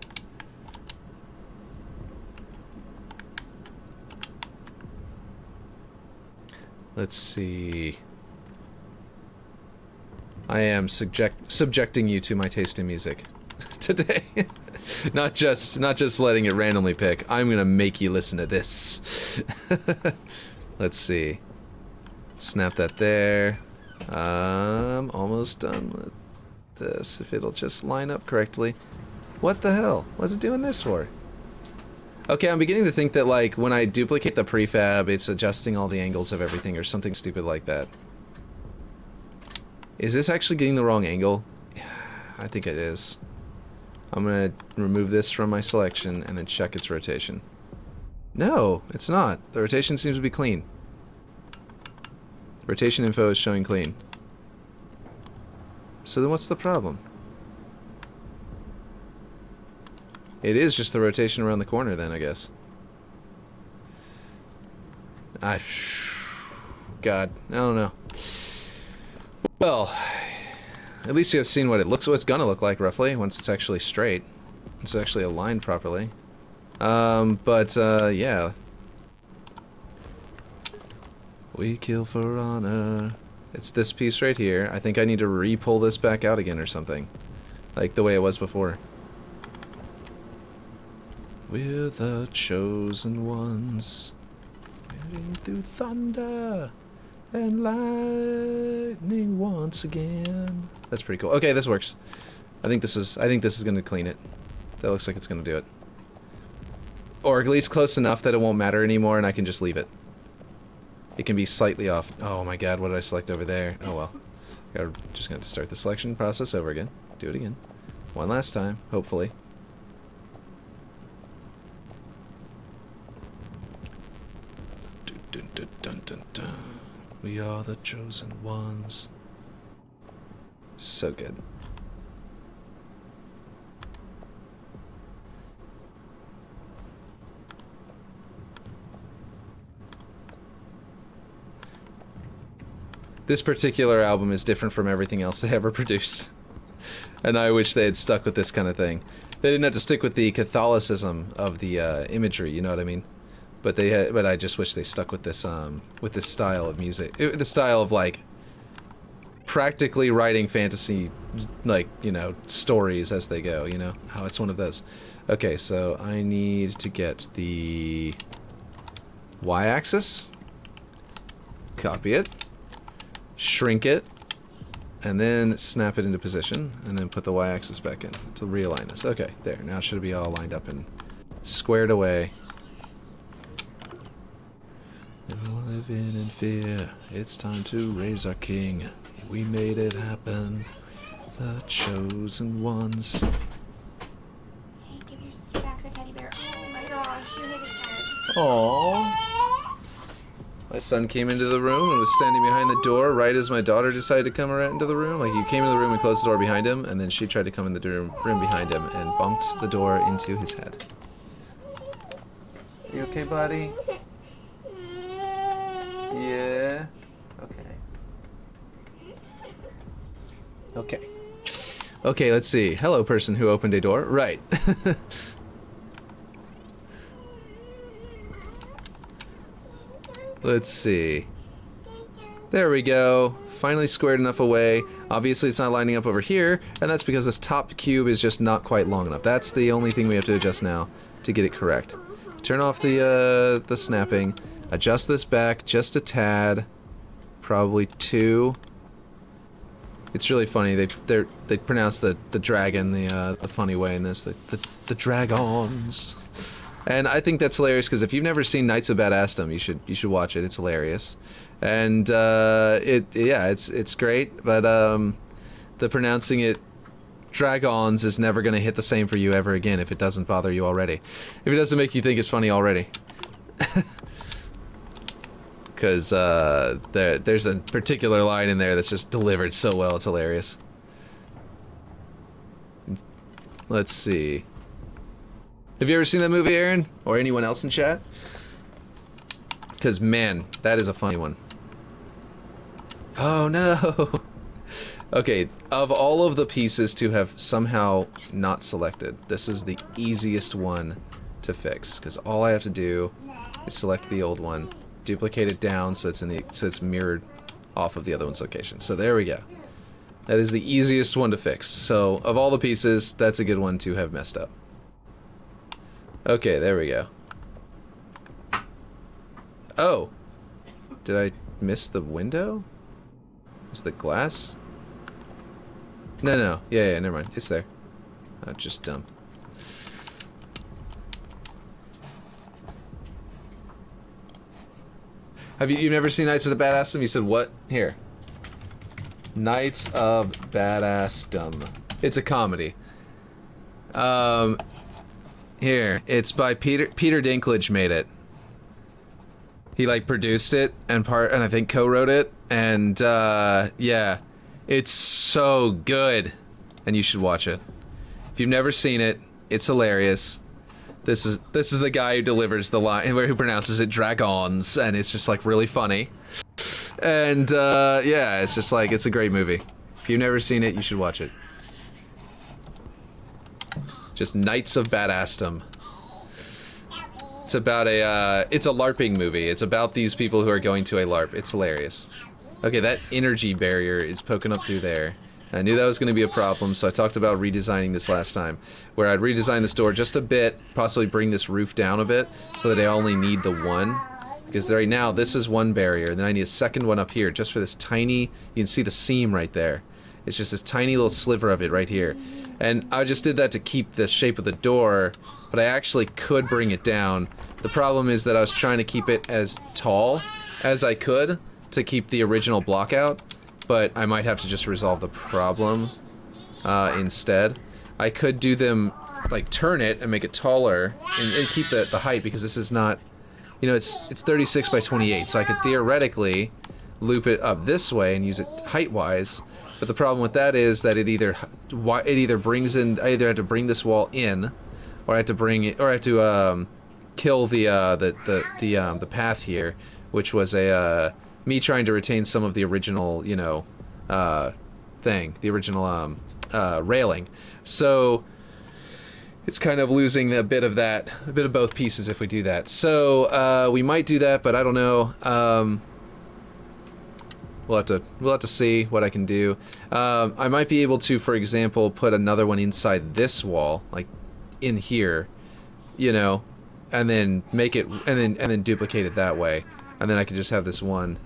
Let's see. I am subjecting you to my taste in music today. Not just letting it randomly pick. I'm gonna make you listen to this. Let's see. Snap that there. I'm almost done with this. If it'll just line up correctly. What the hell? What's it doing this for? Okay, I'm beginning to think that, like, when I duplicate the prefab, it's adjusting all the angles of everything or something stupid like that. Is this actually getting the wrong angle? I think it is. I'm gonna remove this from my selection and then check its rotation. No, it's not. The rotation seems to be clean. Rotation info is showing clean. So then what's the problem? It is just the rotation around the corner then, I guess. God, I don't know. Well, at least you have seen what it's gonna look like roughly once it's actually straight. It's actually aligned properly. Yeah. We kill for honor. It's this piece right here. I think I need to re-pull this back out again or something. Like the way it was before. We're the chosen ones. Heading through thunder and lightning once again. That's pretty cool. Okay, this works. I think this is gonna clean it. That looks like it's gonna do it. Or at least close enough that it won't matter anymore and I can just leave it. It can be slightly off. Oh my god, what did I select over there? Oh well. Just got to start the selection process over again. Do it again. One last time, hopefully. Dun, dun, dun, dun, dun. We are the chosen ones. So good. This particular album is different from everything else they ever produced. And I wish they had stuck with this kind of thing. They didn't have to stick with the Catholicism of the imagery, you know what I mean? But they had, but I just wish they stuck with this style of music. The style of, like, practically writing fantasy, like, you know, stories as they go, you know? How it's one of those. Okay, so I need to get the y-axis. Copy it. Shrink it. And then snap it into position, and then put the y-axis back in to realign this. Okay, there. Now it should be all lined up and squared away. Never living in fear. It's time to raise our king. We made it happen. The chosen ones. Hey, give your sister back the teddy bear. Oh my gosh, you hit his head. Aww. My son came into the room and was standing behind the door right as my daughter decided to come around into the room. Like, he came into the room and closed the door behind him, and then she tried to come in the room behind him and bumped the door into his head. You okay, buddy? Yeah? Okay. Okay. Okay, let's see. Hello, person who opened a door. Right. Let's see. There we go. Finally squared enough away. Obviously it's not lining up over here, and that's because this top cube is just not quite long enough. That's the only thing we have to adjust now to get it correct. Turn off the snapping. Adjust this back just a tad. Probably 2. It's really funny. They pronounce the dragon the funny way in this. The dragons. And I think that's hilarious because if you've never seen Knights of Badassdom, you should watch it. It's hilarious, and it's great. But the pronouncing it dragons is never going to hit the same for you ever again if it doesn't bother you already. If it doesn't make you think it's funny already, because there's a particular line in there that's just delivered so well. It's hilarious. Let's see. Have you ever seen that movie, Aaron? Or anyone else in chat? Because, man, that is a funny one. Oh, no! Okay, of all of the pieces to have somehow not selected, this is the easiest one to fix. Because all I have to do is select the old one, duplicate it down so it's mirrored off of the other one's location. So there we go. That is the easiest one to fix. So, of all the pieces, that's a good one to have messed up. Okay, there we go. Oh! Did I miss the window? Is the glass? No. Yeah, never mind. It's there. Oh, just dumb. You've never seen Knights of the Badassdom? You said what? Here. Knights of Badassdom. It's a comedy. Here, it's by Peter Dinklage made it. He like produced it and I think co-wrote it, and yeah, it's so good, and you should watch it. If you've never seen it, it's hilarious. This is the guy who delivers the line, who pronounces it dragons, and it's just like really funny. And yeah, it's just like, it's a great movie. If you've never seen it, you should watch it. Just Knights of Badassdom. It's about it's a LARPing movie. It's about these people who are going to a LARP. It's hilarious. Okay, that energy barrier is poking up through there. I knew that was going to be a problem, so I talked about redesigning this last time, where I'd redesign this door just a bit, possibly bring this roof down a bit, so that I only need the one. Because right now, this is one barrier, and then I need a second one up here, just for this tiny, you can see the seam right there. It's just this tiny little sliver of it right here. And I just did that to keep the shape of the door, but I actually could bring it down. The problem is that I was trying to keep it as tall as I could to keep the original block out, but I might have to just resolve the problem instead. I could do them, like, turn it and make it taller and keep the height, because this is not, you know, it's 36 by 28, so I could theoretically loop it up this way and use it height-wise. But the problem with that is that it either brings in, I either have to bring this wall in, or I have to bring it, or I have to kill the path here, which was me trying to retain some of the original, you know, the original railing. So it's kind of losing a bit of that, a bit of both pieces if we do that. So we might do that, but I don't know. We'll have to see what I can do. I might be able to, for example, put another one inside this wall, like in here, you know, and then make it, and then duplicate it that way, and then I could just have this one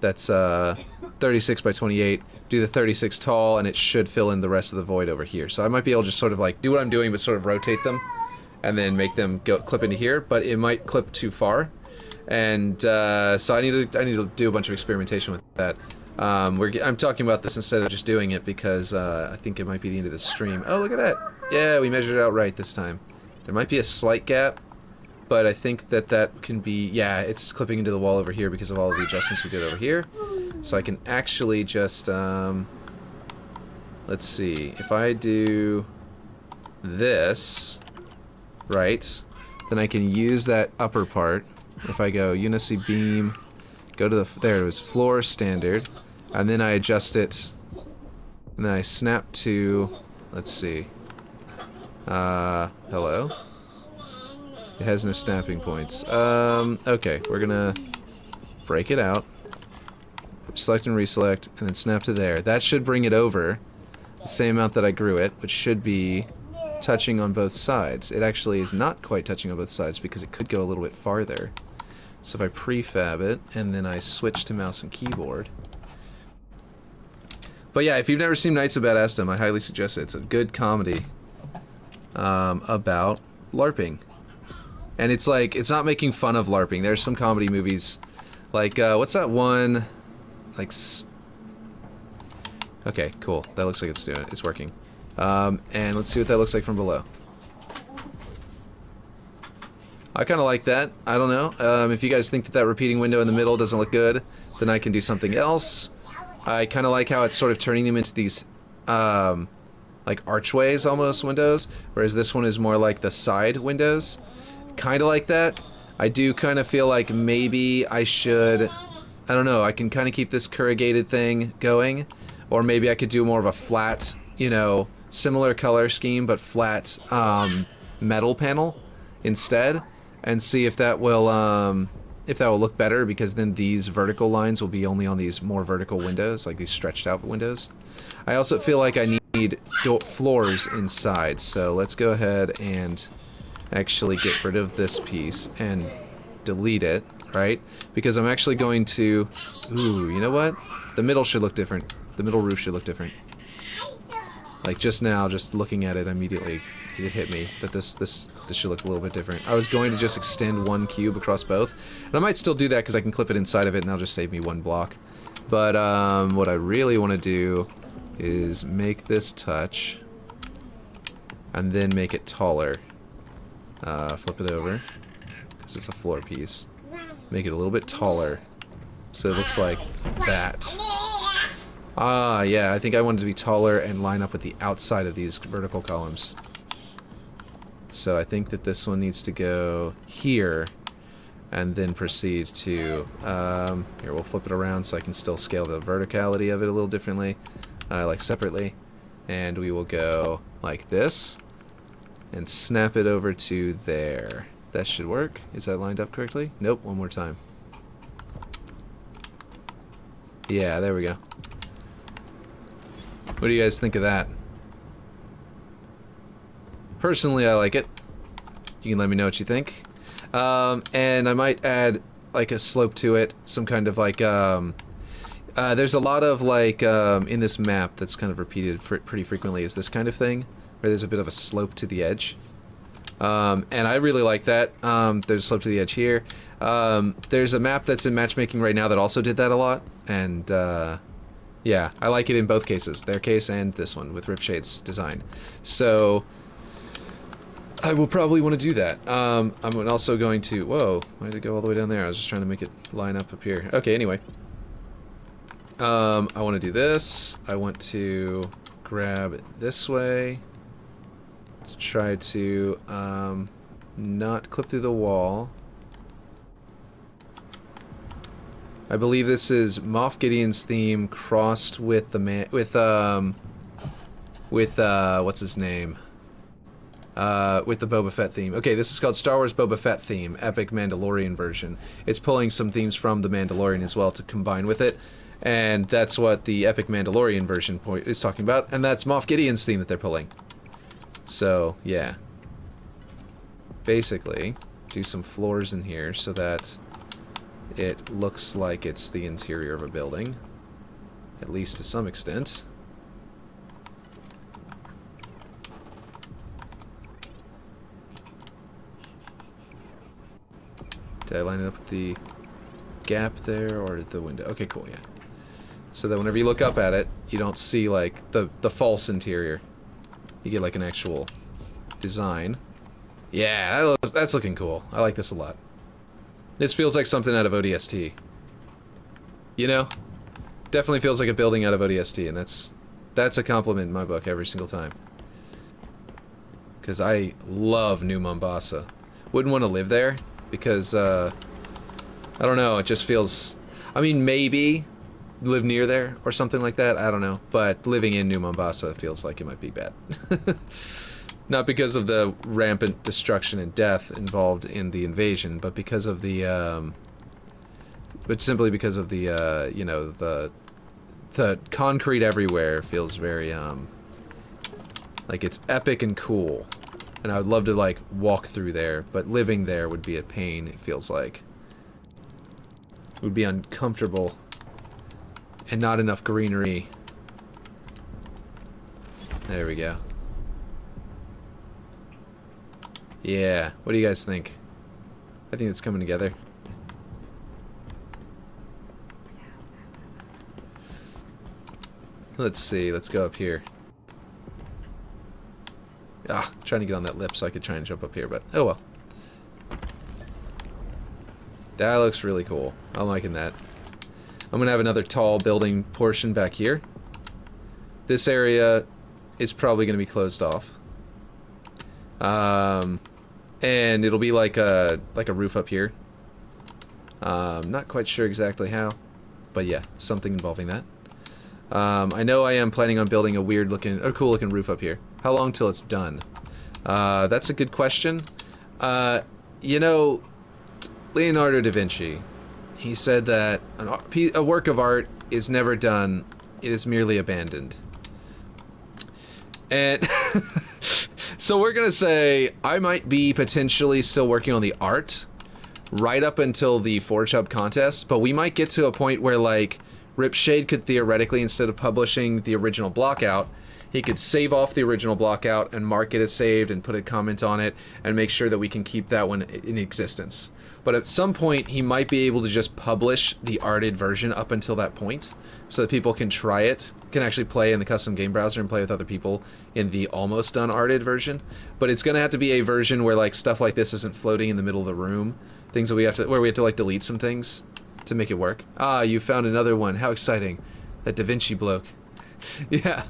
that's 36 by 28. Do the 36 tall, and it should fill in the rest of the void over here. So I might be able to just sort of like do what I'm doing, but sort of rotate them, and then make them clip into here. But it might clip too far. And so I need to do a bunch of experimentation with that. I'm talking about this instead of just doing it because I think it might be the end of the stream. Oh, look at that! Yeah, we measured it out right this time. There might be a slight gap, but I think that can be, yeah, it's clipping into the wall over here because of all of the adjustments we did over here. So I can actually just, let's see, if I do this, right, then I can use that upper part. If I go Unicy beam, go to there it was floor standard, and then I adjust it, and then I snap to, let's see, hello? It has no snapping points. Okay, we're gonna break it out, select and reselect, and then snap to there. That should bring it over the same amount that I grew it, which should be touching on both sides. It actually is not quite touching on both sides because it could go a little bit farther. So if I prefab it, and then I switch to mouse and keyboard. But yeah, if you've never seen Knights of Badassdom, I highly suggest it. It's a good comedy about LARPing. And it's like, it's not making fun of LARPing. There's some comedy movies, like, what's that one? Like, okay, cool. That looks like it's doing it. It's working. And let's see what that looks like from below. I kind of like that. I don't know. If you guys think that repeating window in the middle doesn't look good, then I can do something else. I kind of like how it's sort of turning them into these, like archways almost windows, whereas this one is more like the side windows. Kind of like that. I do kind of feel like maybe I should, I don't know, I can kind of keep this corrugated thing going, or maybe I could do more of a flat, you know, similar color scheme, but flat metal panel instead. And see if that will look better, because then these vertical lines will be only on these more vertical windows, like these stretched out windows. I also feel like I need floors inside, so let's go ahead and actually get rid of this piece and delete it, right? Because I'm actually going to, ooh, you know what? The middle should look different. The middle roof should look different. Like just now, just looking at it immediately, it hit me that this should look a little bit different. I was going to just extend one cube across both, and I might still do that because I can clip it inside of it and that'll just save me one block. But what I really want to do is make this touch and then make it taller. Flip it over because it's a floor piece. Make it a little bit taller so it looks like that. Ah, yeah, I think I wanted to be taller and line up with the outside of these vertical columns. So I think that this one needs to go here, and then proceed to, here, we'll flip it around so I can still scale the verticality of it a little differently, like separately. And we will go like this, and snap it over to there. That should work. Is that lined up correctly? Nope, one more time. Yeah, there we go. What do you guys think of that? Personally, I like it. You can let me know what you think. And I might add like a slope to it, some kind of like, there's a lot of like, in this map that's kind of repeated pretty frequently is this kind of thing, where there's a bit of a slope to the edge. And I really like that. There's a slope to the edge here. There's a map that's in matchmaking right now that also did that a lot, and yeah, I like it in both cases, their case and this one with Ripshade's design. So I will probably want to do that. I'm also going to, whoa, why did it go all the way down there? I was just trying to make it line up here. Okay, anyway. I want to do this. I want to grab it this way. To try to not clip through the wall. I believe this is Moff Gideon's theme crossed with the what's his name? With the Boba Fett theme. Okay, this is called Star Wars Boba Fett theme, Epic Mandalorian version. It's pulling some themes from the Mandalorian as well to combine with it, and that's what the Epic Mandalorian version is talking about, and that's Moff Gideon's theme that they're pulling. So, yeah. Basically, do some floors in here so that it looks like it's the interior of a building, at least to some extent. Did I line it up with the gap there or the window? Okay, cool, yeah. So that whenever you look up at it, you don't see like the false interior. You get like an actual design. Yeah, that's looking cool. I like this a lot. This feels like something out of ODST. You know? Definitely feels like a building out of ODST, and that's a compliment in my book every single time. Because I love New Mombasa. Wouldn't want to live there, because, I don't know, it just feels... I mean, maybe live near there, or something like that, I don't know. But living in New Mombasa feels like it might be bad. Not because of the rampant destruction and death involved in the invasion, but because of the, but simply because of the, you know, the concrete everywhere feels very, like it's epic and cool. And I would love to, like, walk through there, but living there would be a pain, it feels like. It would be uncomfortable. And not enough greenery. There we go. Yeah, what do you guys think? I think it's coming together. Let's see, let's go up here. Trying to get on that lip so I could try and jump up here, but oh well. That looks really cool. I'm liking that. I'm gonna have another tall building portion back here. This area is probably gonna be closed off. And it'll be like a roof up here. Not quite sure exactly how, but yeah, something involving that. I know I am planning on building a weird looking, or cool looking roof up here. How long till it's done? That's a good question. You know, Leonardo da Vinci, he said that a work of art is never done, it is merely abandoned. And so we're gonna say I might be potentially still working on the art right up until the Forge Hub contest, but we might get to a point where like Ripshade could theoretically, instead of publishing the original block out, he could save off the original block out and mark it as saved and put a comment on it and make sure that we can keep that one in existence. But at some point he might be able to just publish the arted version up until that point so that people can try it, can actually play in the custom game browser and play with other people in the almost done arted version. But it's gonna have to be a version where like stuff like this isn't floating in the middle of the room. Things that we have to like delete some things to make it work. Ah, you found another one. How exciting. That Da Vinci bloke. Yeah.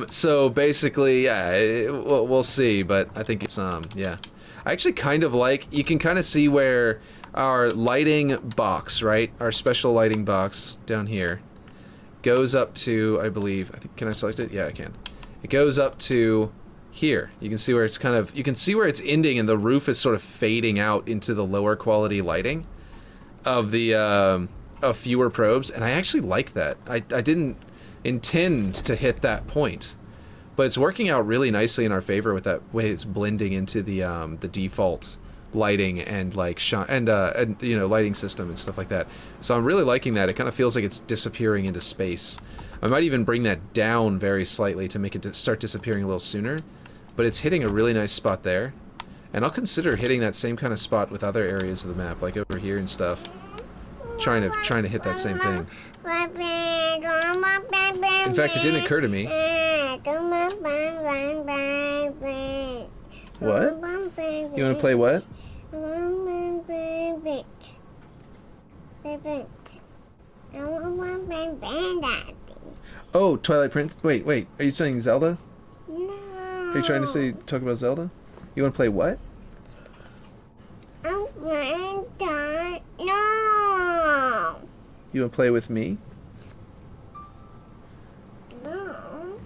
So basically, yeah, we'll see, but I think it's, yeah. I actually kind of like, you can kind of see where our lighting box, right? Our special lighting box down here goes up to, I believe, can I select it? Yeah, I can. It goes up to here. You can see where it's kind of, you can see where it's ending and the roof is sort of fading out into the lower quality lighting of the, of fewer probes, and I actually like that. I didn't intend to hit that point, but it's working out really nicely in our favor with that way it's blending into the default lighting and like and you know, lighting system and stuff like that. So I'm really liking that. It kind of feels like it's disappearing into space. I might even bring that down very slightly to make it start disappearing a little sooner, but it's hitting a really nice spot there, and I'll consider hitting that same kind of spot with other areas of the map, like over here and stuff. Trying to hit that same thing. In fact, it didn't occur to me. What? You want to play what? Oh, Twilight Prince. Wait. Are you saying Zelda? No. Are you trying to talk about Zelda? You want to play what? No. You want to play with me? No.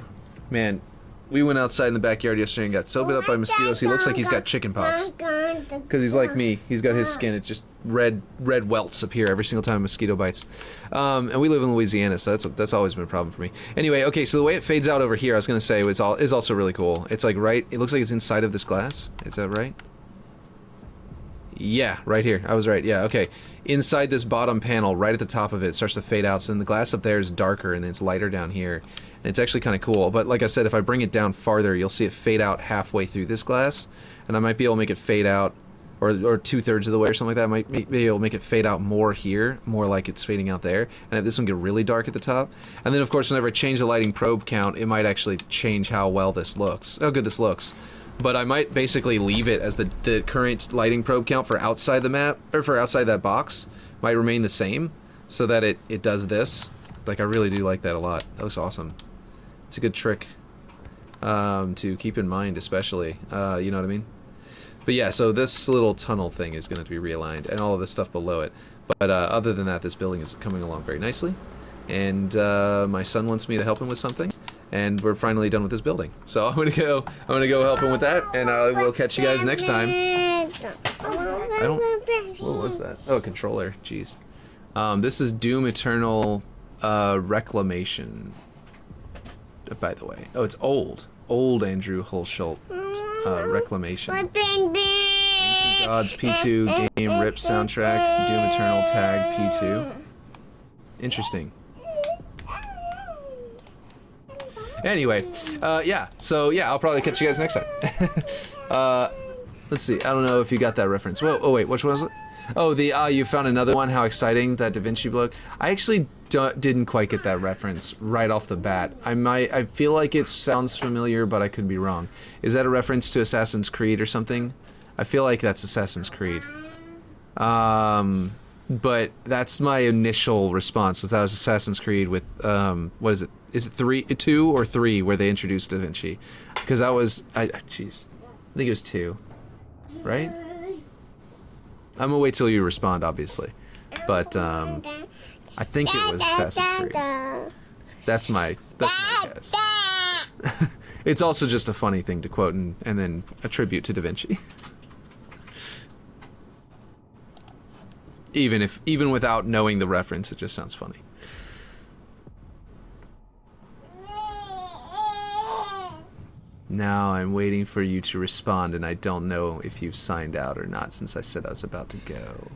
Man, we went outside in the backyard yesterday and got so bit up by mosquitoes. He looks like he's got chicken pox. Because he's like me. He's got his skin. It just red welts appear every single time a mosquito bites. And we live in Louisiana, so that's always been a problem for me. Anyway, okay, so the way it fades out over here, I was going to say, is also really cool. It's like it looks like it's inside of this glass. Is that right? Yeah, right here. I was right. Yeah, okay. Inside this bottom panel, right at the top of it, starts to fade out. So then the glass up there is darker, and then it's lighter down here. And it's actually kind of cool. But like I said, if I bring it down farther, you'll see it fade out halfway through this glass. And I might be able to make it fade out, or 2/3 of the way or something like that. I might be able to make it fade out more here, more like it's fading out there. And if this one get really dark at the top. And then, of course, whenever I change the lighting probe count, it might actually change how well this looks. How good this looks. But I might basically leave it as the current lighting probe count for outside the map, or for outside that box, might remain the same, so that it does this. Like, I really do like that a lot. That looks awesome. It's a good trick to keep in mind, especially. You know what I mean? But yeah, so this little tunnel thing is going to be realigned, and all of this stuff below it. But other than that, this building is coming along very nicely. And my son wants me to help him with something. And we're finally done with this building. So I'm gonna go help him with that, and I will catch you guys next time. What was that? Oh, a controller. Jeez. This is Doom Eternal Reclamation. By the way. Oh, it's old. Old Andrew Hulshult Reclamation. Ancient Gods P2 game Rip soundtrack. Doom Eternal tag P2. Interesting. Anyway, yeah, so yeah, I'll probably catch you guys next time. Let's see, I don't know if you got that reference. Whoa, oh wait, which one was it? Oh, you found another one, how exciting, that Da Vinci bloke. I actually didn't quite get that reference right off the bat. I feel like it sounds familiar, but I could be wrong. Is that a reference to Assassin's Creed or something? I feel like that's Assassin's Creed. But that's my initial response, that was Assassin's Creed with, what is it? Is it 2 or 3 where they introduced Da Vinci? Because that was, jeez, I think it was 2, right? I'm gonna wait till you respond, obviously, but I think it was Assassin's Creed. That's my guess. It's also just a funny thing to quote and then attribute to Da Vinci. Even without knowing the reference, it just sounds funny. Now I'm waiting for you to respond, and I don't know if you've signed out or not since I said I was about to go.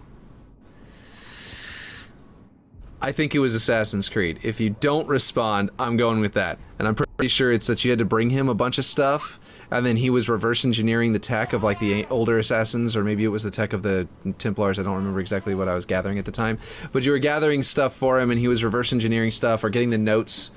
I think it was Assassin's Creed. If you don't respond, I'm going with that. And I'm pretty sure it's that you had to bring him a bunch of stuff, and then he was reverse engineering the tech of like the older assassins, or maybe it was the tech of the Templars. I don't remember exactly what I was gathering at the time. But you were gathering stuff for him, and he was reverse engineering stuff, or getting the notes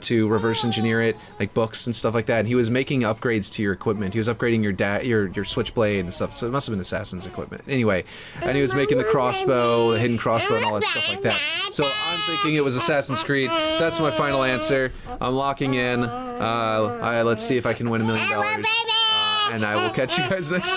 to reverse engineer it, like books and stuff like that. And he was making upgrades to your equipment. He was upgrading your switchblade and stuff. So it must have been Assassin's equipment. Anyway, and he was making the crossbow, the hidden crossbow, and all that stuff like that. So I'm thinking it was Assassin's Creed. That's my final answer. I'm locking in. Let's see if I can win $1 million. And I will catch you guys next time.